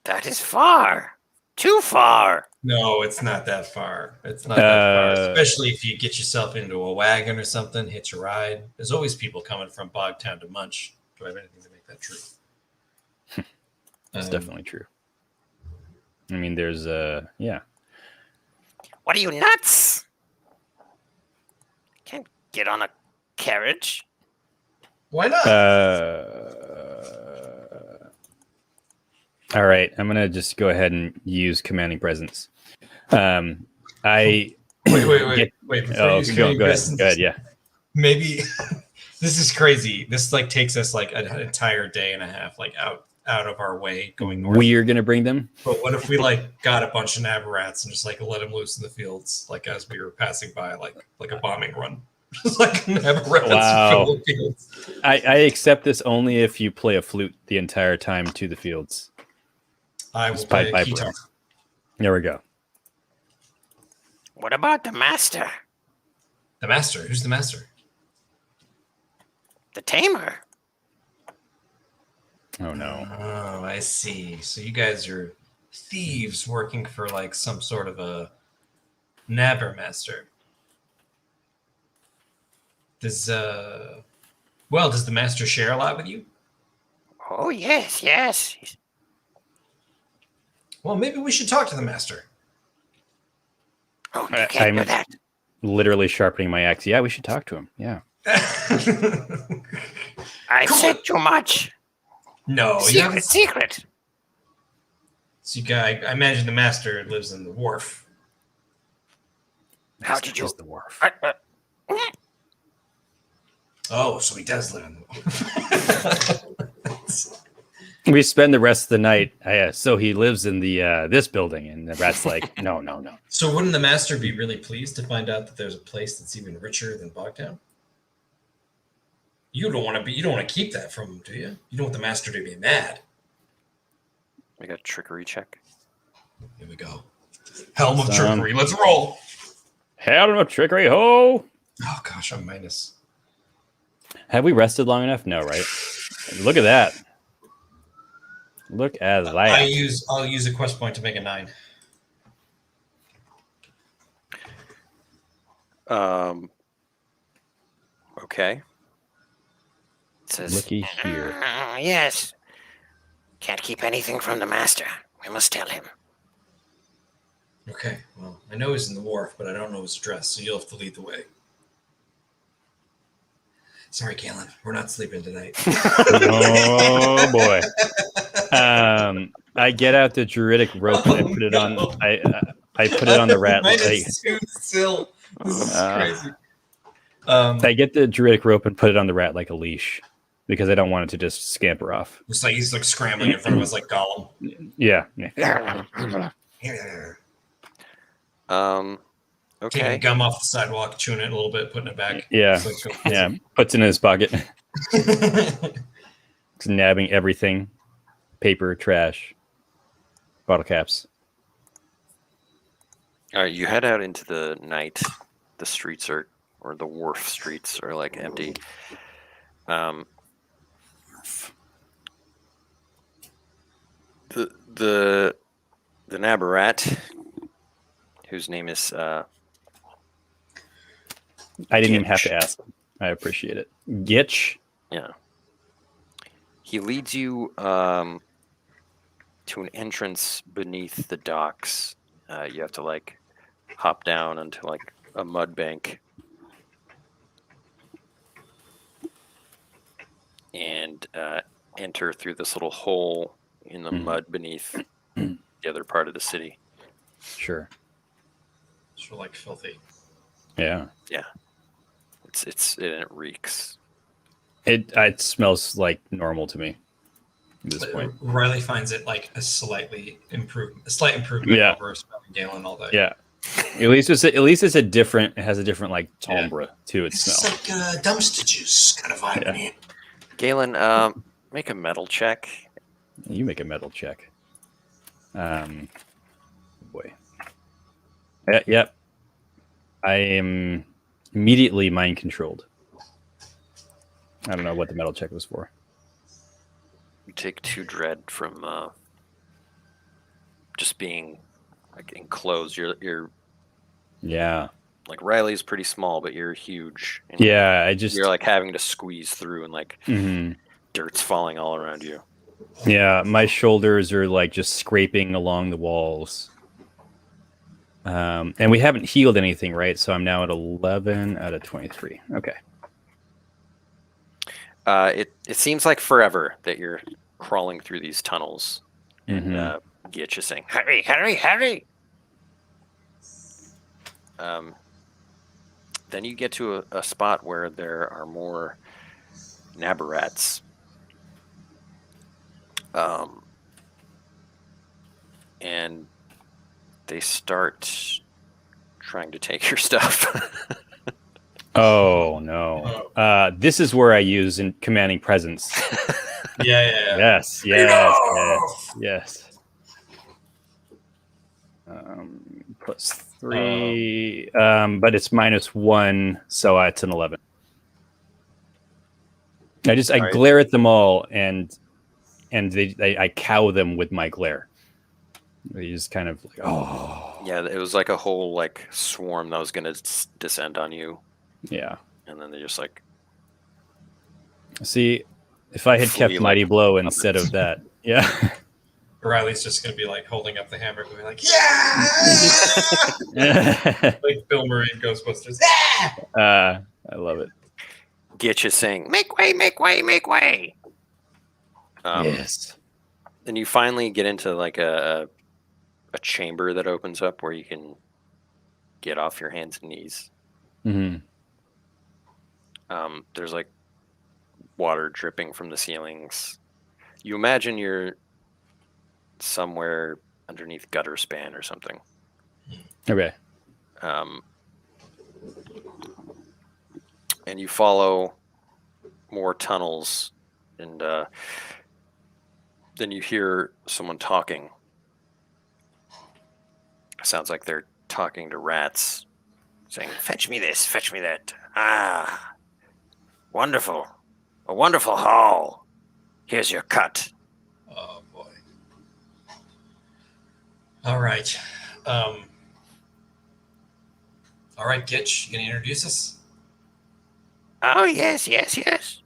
That is far. Too far. No, it's not that far. It's not that far. Uh, Especially if you get yourself into a wagon or something, hitch a ride. There's always people coming from Bogtown to Munch. Do I have anything to make that true? It's definitely true. I mean, there's yeah. What are you, nuts? Can't get on a carriage. Why not? All right, I'm gonna just go ahead and use commanding presence. I wait. Before oh, you go ahead. Yeah. Maybe this is crazy. This like takes us like an entire day and a half, like out of our way going north. We're gonna bring them. But what if we like got a bunch of Nabarats and just like let them loose in the fields, like as we were passing by, like a bombing run, just like Nabarats Wow. fill the fields. I accept this only if you play a flute the entire time to the fields. I will Just play pipe a guitar. There we go. What about the master? The master. Who's the master? The tamer? Oh no. Oh, I see. So you guys are thieves working for like some sort of a Nabber master. Does the master share a lot with you? Oh, yes. Well, maybe we should talk to the master. Oh, you can't do that. Literally sharpening my axe. Yeah, we should talk to him. Yeah. I said too much. No, you haven't. Secret. So I imagine the master lives in the wharf. How did you? Is the wharf. Oh, so he does live in the wharf. We spend the rest of the night. So he lives in the this building, and the rat's like, no. So wouldn't the master be really pleased to find out that there's a place that's even richer than Bogtown? You don't want to keep that from him, do you? You don't want the master to be mad. We got a trickery check. Here we go. Helm of trickery. Let's roll. Hell no trickery, ho! Oh gosh, I'm minus. Have we rested long enough? No, right? Look at that. Look at that. I'll use a quest point to make a 9. Okay. It says, Looky here. Yes. Can't keep anything from the master. We must tell him. Okay, well, I know he's in the wharf, but I don't know his address, so you'll have to lead the way. Sorry, Galen, we're not sleeping tonight. Oh boy. I get out the druidic rope and I put it on. I put it on the rat. Too still. This is crazy. I get the druidic rope and put it on the rat like a leash because I don't want it to just scamper off. It's like he's like scrambling in front of us like Gollum. Yeah. Okay. Taking gum off the sidewalk, chewing it a little bit, putting it back. Yeah. It's like, Yeah. Puts it in his pocket. Just nabbing everything. Paper, trash, bottle caps. All right, you head out into the night. The streets or the wharf streets are like empty. The Nabarat, whose name is I didn't even have to ask. I appreciate it. Gitch. Yeah. He leads you to an entrance beneath the docks. You have to like hop down onto like a mud bank and enter through this little hole in the mud beneath the other part of the city. Sure. it's like filthy. Yeah. Yeah. It reeks. It smells like normal to me at this point. Rylee finds it like a slight improvement Yeah. over smelling Galen all day. Yeah. At least it's a different. It has a different like timbre to its It's smell. like dumpster juice kind of vibe in here. Galen, make a metal check. You make a metal check. Boy. Yep. I am immediately mind controlled. I don't know what the metal check was for. You take 2 dread from just being like enclosed. You're Yeah. like Riley's pretty small, but you're huge. And Yeah. you're like having to squeeze through, and like Mhm. dirt's falling all around you. Yeah, my shoulders are like just scraping along the walls. And we haven't healed anything, right? So I'm now at 11 out of 23. Okay. It seems like forever that you're crawling through these tunnels, and Gitch is saying, "Hurry, hurry, hurry!" Then you get to a spot where there are more Nabarats. And they start trying to take your stuff. Oh no. This is where I use in commanding presence. Yeah. Yes. +3, but it's -1, so it's an 11. I Right. glare at them all, and I cow them with my glare. They just kind of like, oh Yeah, it was like a whole like swarm that was going to descend on you, yeah. and then they just like See, if I had kept Flee like Mighty Blow instead of that, yeah. Riley's just gonna be like holding up the hammer, going like, I like Bill Murray in Ghostbusters. love it. Gitch is saying, "Make way, make way, make way." Yes. Then you finally get into like a chamber that opens up where you can get off your hands and knees. Hmm. There's like water dripping from the ceilings. You imagine you're somewhere underneath gutter span or something. Okay. And you follow more tunnels, and then you hear someone talking. Sounds like they're talking to rats, saying, "Fetch me this, fetch me that. Ah, wonderful. A wonderful haul. Here's your cut." Oh boy. All right. All right, Gitch, you gonna introduce us? Oh, yes, yes, yes.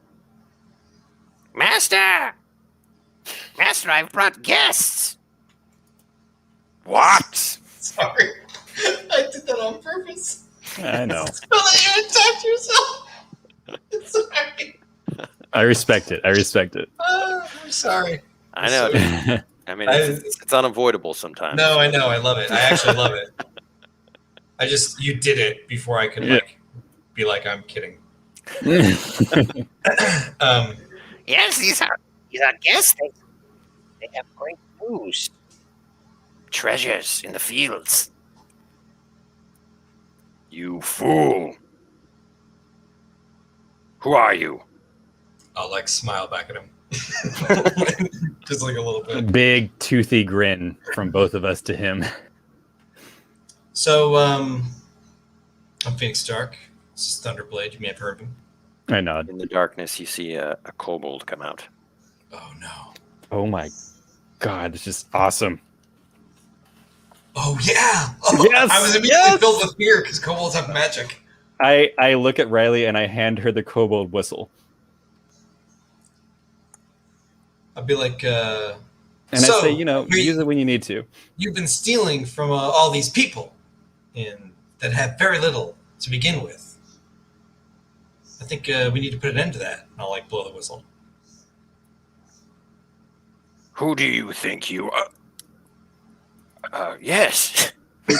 Master! Master, I've brought guests. What? Sorry. I did that on purpose. I know. So that you attacked yourself. Sorry. I respect it. I'm sorry. I know. So- I mean, it's unavoidable sometimes. No, I know. I love it. I actually love it. You did it before I could be like, I'm kidding. Yes, these are guests. They have great news. Treasures in the fields. You fool! Who are you? I'll like smile back at him. Just like a little bit. Big toothy grin from both of us to him. So, I'm Phoenix Stark. This is Thunderblade. You may have heard of him. I nod. In the darkness, you see a kobold come out. Oh, no. Oh my god, this is awesome. Oh, yeah. Oh, Yes, I was immediately yes. filled with fear because kobolds have magic. I look at Rylee and I hand her the kobold whistle. I'd be like, And I say, use it when you need to. You've been stealing from all these people that have very little to begin with. I think we need to put an end to that. And I'll like blow the whistle. Who do you think you are? Yes. And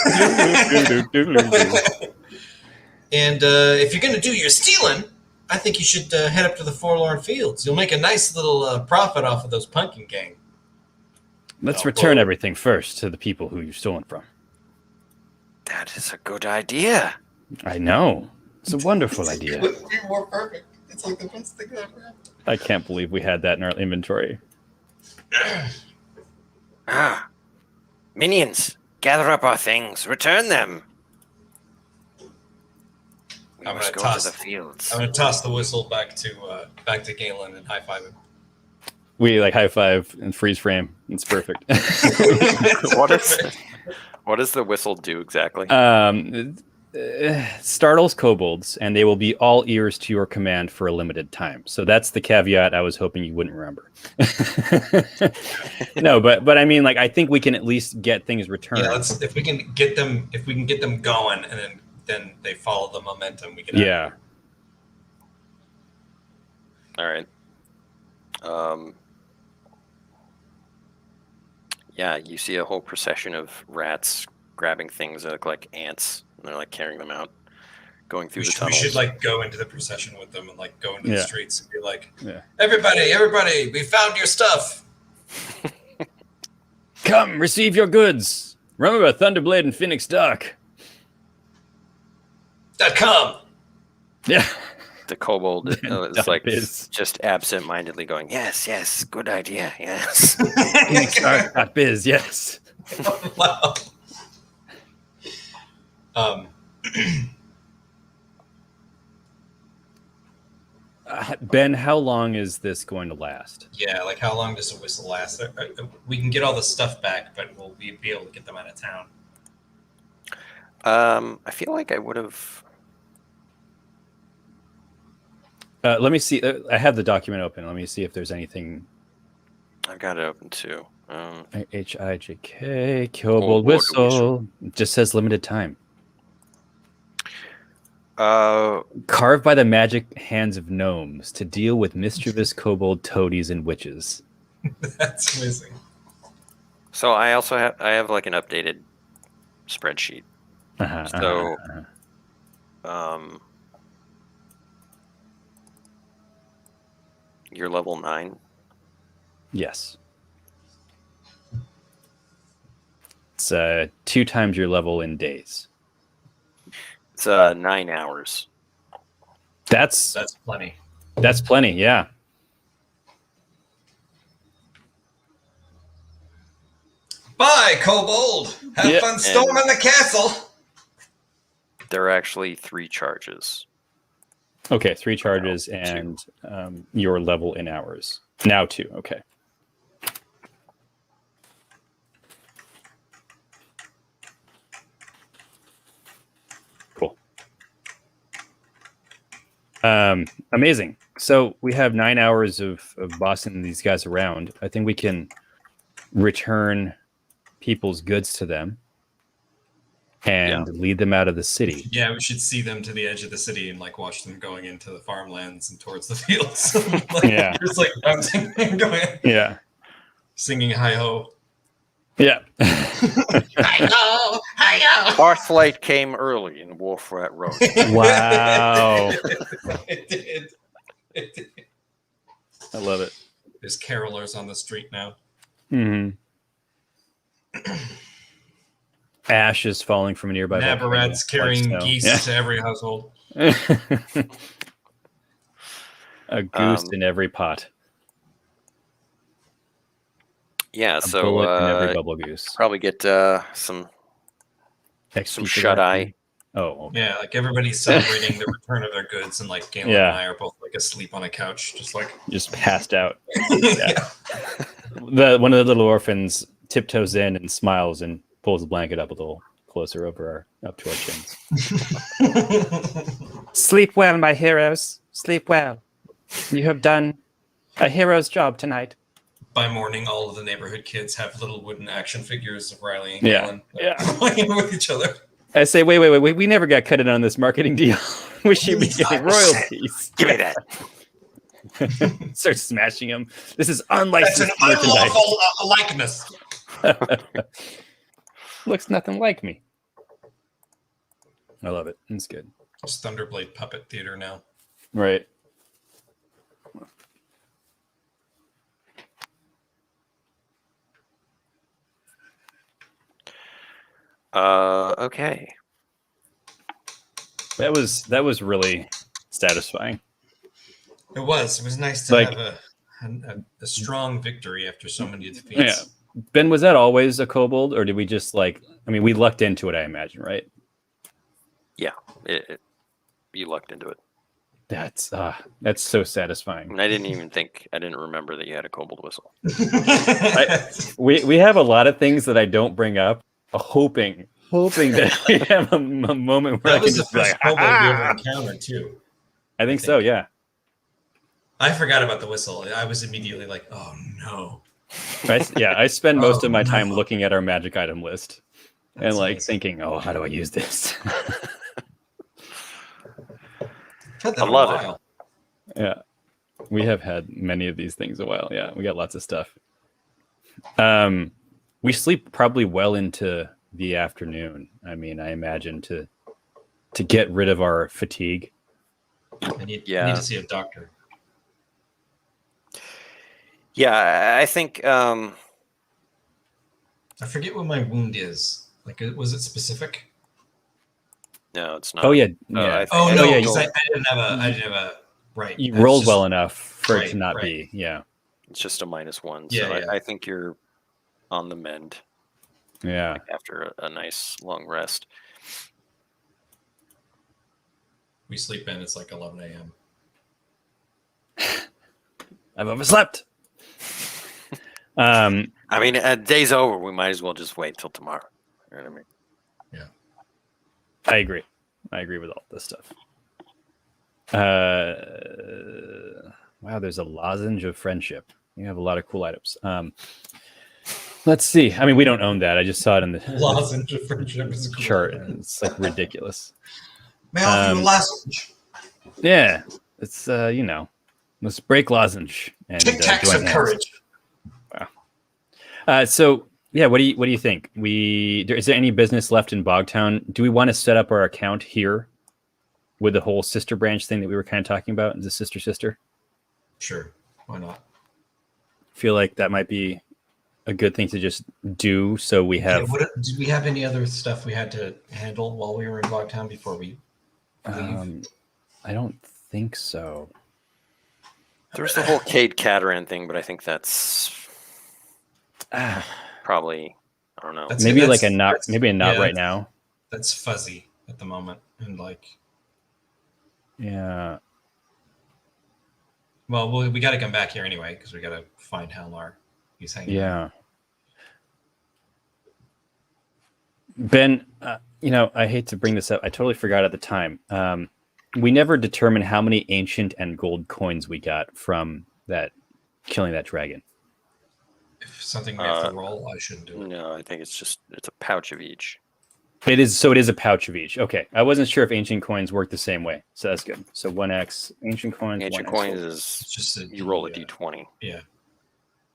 if you're going to do your stealing, I think you should head up to the Forlorn Fields. You'll make a nice little profit off of those pumpkin gang. Let's return everything first to the people who you've stolen from. That is a good idea. I know. It's a wonderful idea. Couldn't be more perfect. It's like the best thing that ever happened. I can't believe we had that in our inventory. Minions, gather up our things. Return them. We I'm must gonna go toss- to the fields. I'm going to toss the whistle back to Galen and high five him. We like high five and freeze frame. It's perfect. What does the whistle do exactly? Startles kobolds, and they will be all ears to your command for a limited time. So that's the caveat I was hoping you wouldn't remember. No, but I mean, like, I think we can at least get things returned. Yeah, if we can get them going, and then they follow the momentum. We can. Yeah. All right. Yeah, you see a whole procession of rats grabbing things that look like ants, and they're like carrying them out, going through the We tunnels. should like go into the procession with them and like go into the Yeah. streets and be like, Yeah. everybody, we found your stuff. Come, receive your goods. Remember Thunderblade and Phoenix Stark. .com. Yeah. The kobold is like Biz. just absent-mindedly going, yes, yes, good idea, yes. Phoenix Stark.biz, yes. Wow. Ben, how long is this going to last? Yeah, like how long does the whistle last? We can get all the stuff back, but will we be able to get them out of town? I feel like I would have. Let me see. I have the document open. Let me see if there's anything. I've got it open too. HIJK, Kobold Whistle. It just says limited time. Carved by the magic hands of gnomes to deal with mischievous kobold toadies and witches. That's amazing. So I also have like an updated spreadsheet. You're level 9. Yes. It's 2 times your level in days. It's 9 hours. That's plenty. That's plenty, yeah. Bye, kobold. Have fun storming the castle. There are actually 3 charges. Okay, 3 charges and your level in hours. Now 2, okay. Cool. Amazing. So we have 9 hours of bossing these guys around. I think we can return people's goods to them and lead them out of the city. Yeah, we should see them to the edge of the city and like watch them going into the farmlands and towards the fields. Just like bouncing and going. Yeah. Singing hi ho. Yeah. Hi-yo! Hi-yo! Hearthlight came early in Wolf Rat Road. Wow. It did. I love it. There's carolers on the street now. Mm-hmm. Ash is falling from a nearby Nabarats carrying geese to every household. A goose in every pot. Yeah, A so bullet in every bubble goose. probably get some XP shut eye. Oh, okay. Yeah, like everybody's celebrating the return of their goods, and like Galen and I are both like asleep on a couch, just passed out. One of the little orphans tiptoes in and smiles and pulls the blanket up a little closer up to our chins. Sleep well, my heroes. Sleep well. You have done a hero's job tonight. By morning, all of the neighborhood kids have little wooden action figures of Rylee and Galen playing with each other. I say, wait. We never got cut in on this marketing deal. We should be getting royalties. Give me that. Start smashing them. This is unlicensed That's an merchandise. unlawful likeness. Looks nothing like me. I love it. It's good. It's Thunderblade Puppet Theater now. Right. Okay. That was really satisfying. It was nice to have a strong victory after so many defeats. Yeah. Ben, was that always a kobold, or did we just we lucked into it, I imagine, right? Yeah, you lucked into it. That's so satisfying. And I didn't remember that you had a kobold whistle. We have a lot of things that I don't bring up, hoping that we have a moment where that I was can the just be first like, kobold we ever encountered too. I think so, yeah. I forgot about the whistle. I was immediately like, "Oh no!" I spend most of my time looking at our magic item list and thinking, "Oh, how do I use this?" I love it. Yeah, we have had many of these things a while. Yeah, we got lots of stuff. We sleep probably well into the afternoon. I mean, I imagine to get rid of our fatigue. I need to see a doctor. Yeah, I think. I forget what my wound is. Like, was it specific? No, it's not. Oh yeah, yeah. Because I didn't have a right. You rolled well enough for it to not be. Yeah, it's just a -1. Yeah, so I think you're on the mend. Yeah, after a nice long rest. We sleep in. It's like 11 a.m. I've overslept. I mean, day's over. We might as well just wait till tomorrow. You know what I mean? Yeah. I agree with all this stuff. Wow, there's a lozenge of friendship. You have a lot of cool items. Let's see. I mean, we don't own that. I just saw it in the lozenge of friendship is a cool chart. item. It's like ridiculous. May I offer you a lozenge? Yeah, it's let's break lozenge and Tic Tacs of courage. Wow. So yeah, what do you think? Is there any business left in Bogtown? Do we want to set up our account here with the whole sister branch thing that we were kind of talking about? Is a sister? Sure, why not? Feel like that might be a good thing to just do. So we have. Did we have any other stuff we had to handle while we were in Bogtown before we leave? I don't think so. There's the whole Cade Cataran thing, but I think that's probably, I don't know. Maybe a not right now. That's fuzzy at the moment, and yeah. Well, we got to come back here anyway because we got to find Halnar. He's hanging. Yeah. Ben, I hate to bring this up. I totally forgot at the time. we never determined how many ancient and gold coins we got from that killing that dragon. If something we have to roll, I shouldn't do it. No, I think it's a pouch of each. It is a pouch of each. Okay, I wasn't sure if ancient coins work the same way, so that's good. So 1x ancient coins. Ancient 1x coins gold. is Just you roll a d20. Yeah.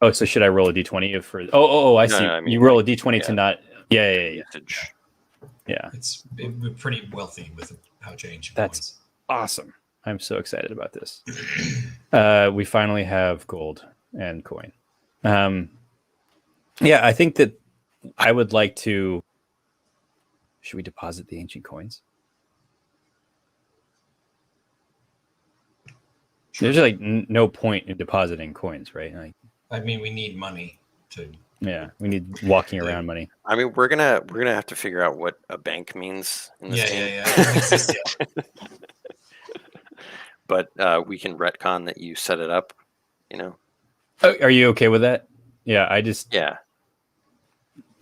Oh, so should I roll a d20 for? Oh, I No, see. no, I mean, you roll like, a d20 to yeah. not. Yeah. Usage. Yeah, We're pretty wealthy with a pouch of ancient That's- coins. awesome. I'm so excited about this. We finally have gold and coin. Yeah, I think that I would like to. Should we deposit the ancient coins? There's like no point in depositing coins, right? Like, I mean, we need money to. yeah, we need walking around money. I mean, we're gonna have to figure out what a bank means in this game. Yeah. It doesn't exist yet. But we can retcon that you set it up. You know. Oh, are you okay with that? Yeah, I just Yeah.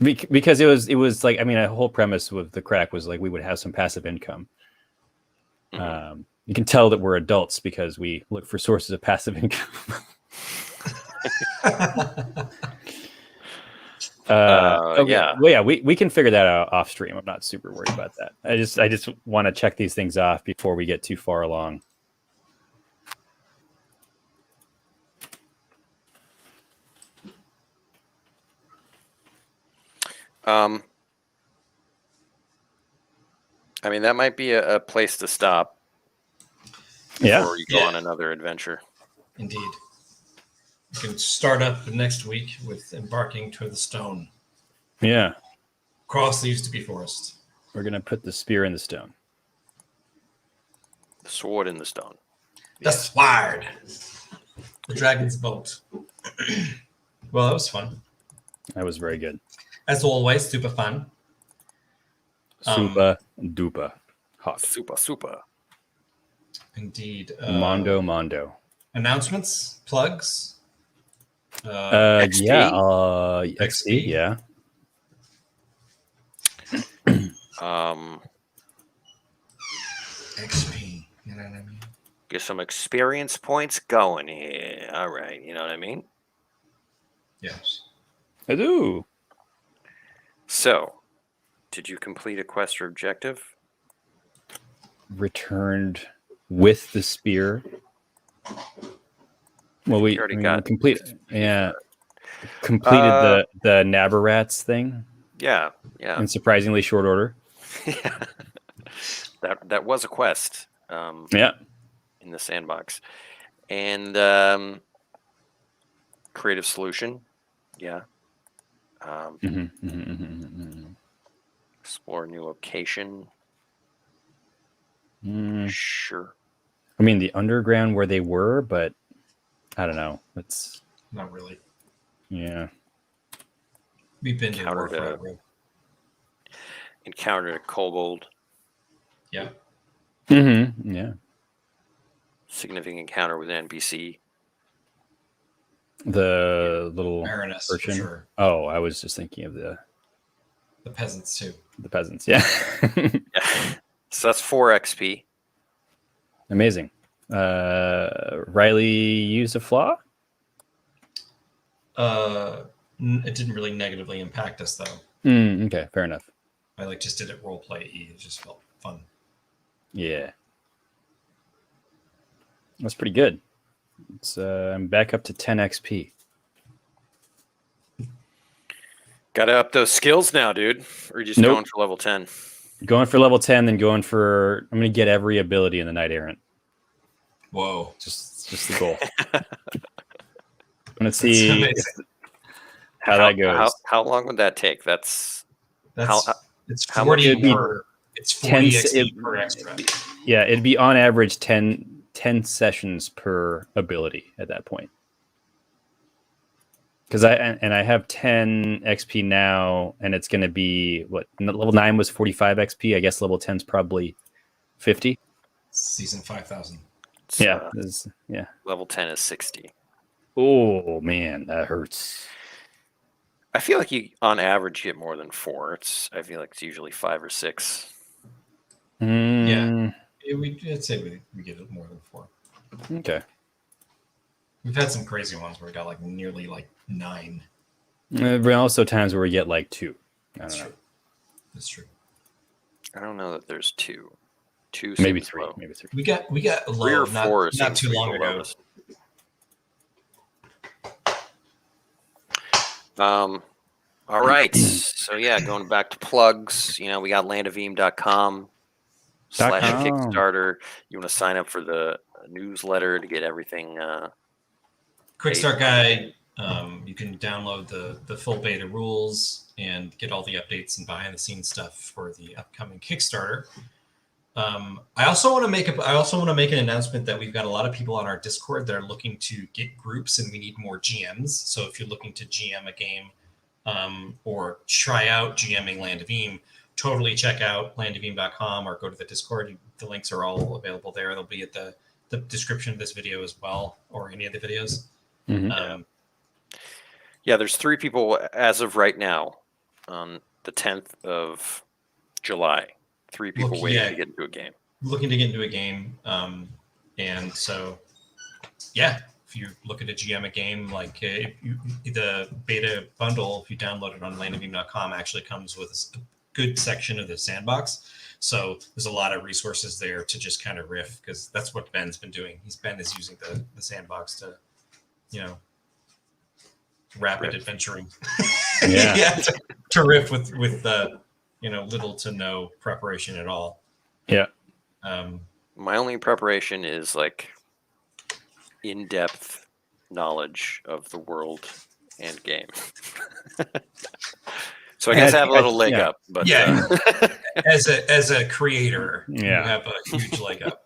because it was like, I mean, a whole premise with the crack was like we would have some passive income. Mhm. You can tell that we're adults because we look for sources of passive income. Okay. Yeah. Well, yeah, we can figure that out off stream. I'm not super worried about that. I just want to check these things off before we get too far along. I mean, that might be a place to stop Yeah. before you go on another adventure. Indeed. We can start up next week with embarking to the stone. Yeah. Cross the used to be forest. We're gonna put the spear in the stone. The sword in the stone. The sword. The dragon's boat. Well, that was fun. That was very good. As always, super fun. Super duper hot. Super. Indeed. Mondo. Announcements, plugs. XP? Yeah. XP. Yeah. XP. You know what I mean? Get some experience points going here. All right, you know what I mean? Yes. I do. So, did you complete a quest or objective? Returned with the spear. Well, we already got completed. Yeah, completed the Nabarats thing Yeah. in surprisingly short order. Yeah. That was a quest. Yeah. In the sandbox, and creative solution. Yeah. Explore a new location. Sure. I mean, the underground where they were, but I don't know. It's Not really. yeah. We've been to Encountered war a- forever. Encountered a kobold. Yeah. Yeah. Significant encounter with an NPC. The little Baroness, for urchin. sure. Oh, I was just thinking of the Peasants, too. peasants. Yeah. Yeah. So that's 4 XP. Amazing. Rylee used a flaw? It didn't really negatively impact us, though. Okay, fair enough. I just did it role play. It just felt fun. Yeah. That's pretty good. It's I'm back up to 10 XP. Gotta up those skills now, dude. Or you just Nope. going for level 10? Going for level 10, then going for I'm gonna get every ability in the Knight Errant. Whoa. Just the goal. I'm gonna That's see amazing. how that goes. How long would that take? It's How much 40 would be per. It's 10 40 XP per extra. Yeah, it'd be on average 10 sessions per ability at that point. Because I have 10 XP now, and it's going to be what level 9 was 45 XP. I guess level 10 is probably 50. Season 5000. Yeah, Level 10 is 60. Oh man, that hurts. I feel like you, on average, get more than 4. I feel like it's usually 5 or 6. Mm, I'd say we get it more than 4. Okay. We've had some crazy ones where we got like nearly like 9. But also times where we get like 2. I don't know. True. That's true. I don't know that there's 2. 2 Maybe seems 3. low. Maybe 3. We got 3 low, or 4 not seems too to be long the ago. lowest. All right. So yeah, going back to plugs, we got landofeme.com /Kickstarter. You want to sign up for the newsletter to get everything. Quick start guide. You can download the full beta rules and get all the updates and behind the scenes stuff for the upcoming Kickstarter. I also want to make an announcement that we've got a lot of people on our Discord that are looking to get groups, and we need more GMs. So if you're looking to GM a game or try out GMing Land of Eme, totally check out landofeme.com or go to the Discord. The links are all available there. They'll be at the description of this video as well, or any of the videos. Mm-hmm. Yeah, there's 3 people as of right now on the 10th of July. 3 people waiting to get into a game. Looking to get into a game. And so, yeah, if you're looking to GM a game, like the beta bundle, if you download it on landofeme.com, actually comes with a good section of the sandbox. So there's a lot of resources there to just kind of riff, because that's what Ben's been doing. Ben is using the sandbox to, rapid adventuring. Yeah. to riff with little to no preparation at all. Yeah. My only preparation is like in-depth knowledge of the world and game. So I guess I have a little leg up. But as a creator, you have a huge leg up.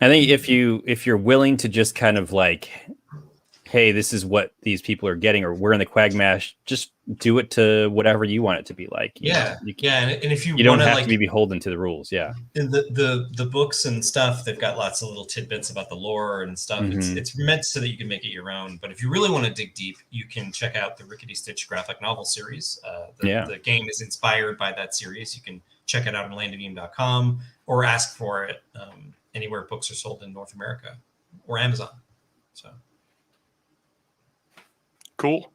I think if you're willing to just kind of like, hey, this is what these people are getting, or we're in the Quagmash, just do it to whatever you want it to be like. And if you don't have to be beholden to the rules. Yeah. In the books and stuff, they've got lots of little tidbits about the lore and stuff. Mm-hmm. It's meant so that you can make it your own. But if you really want to dig deep, you can check out the Rickety Stitch graphic novel series. The game is inspired by that series. You can check it out on landofeme.com or ask for it anywhere books are sold in North America or Amazon. So cool.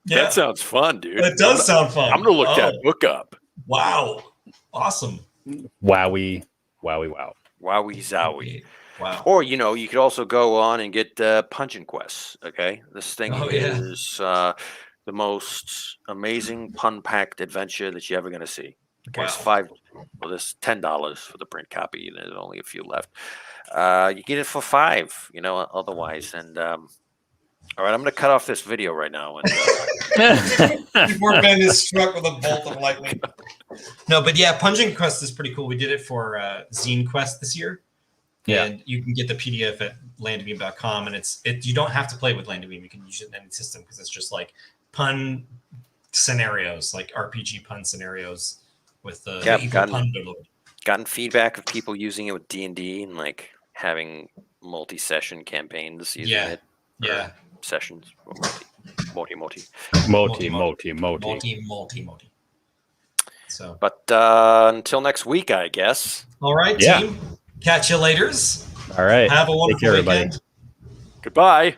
Yeah. That sounds fun, dude. It does sound fun. I'm gonna look that book up. Wow. Awesome. Wowie. Wowie zowie. Wow. Or you could also go on and get Pungent Quests. Okay, this thing is the most amazing pun-packed adventure that you're ever gonna see. Okay, it's there's $10 for the print copy, and there's only a few left. You get it for $5. Otherwise, and all right, I'm going to cut off this video right now. And, before Ben is struck with a bolt of lightning. No, but yeah, Pungent Quest is pretty cool. We did it for Zine Quest this year. Yeah. And you can get the PDF at landofeme.com. And you don't have to play with Land of Eme. You can use it in any system, because it's just like pun scenarios, like RPG pun scenarios with the gotten feedback of people using it with D&D and like having multi-session campaigns using it. Yeah. Sessions. Multi. So, but until next week, I guess. All right, team. Catch you laters. All right. Have a wonderful weekend. Goodbye.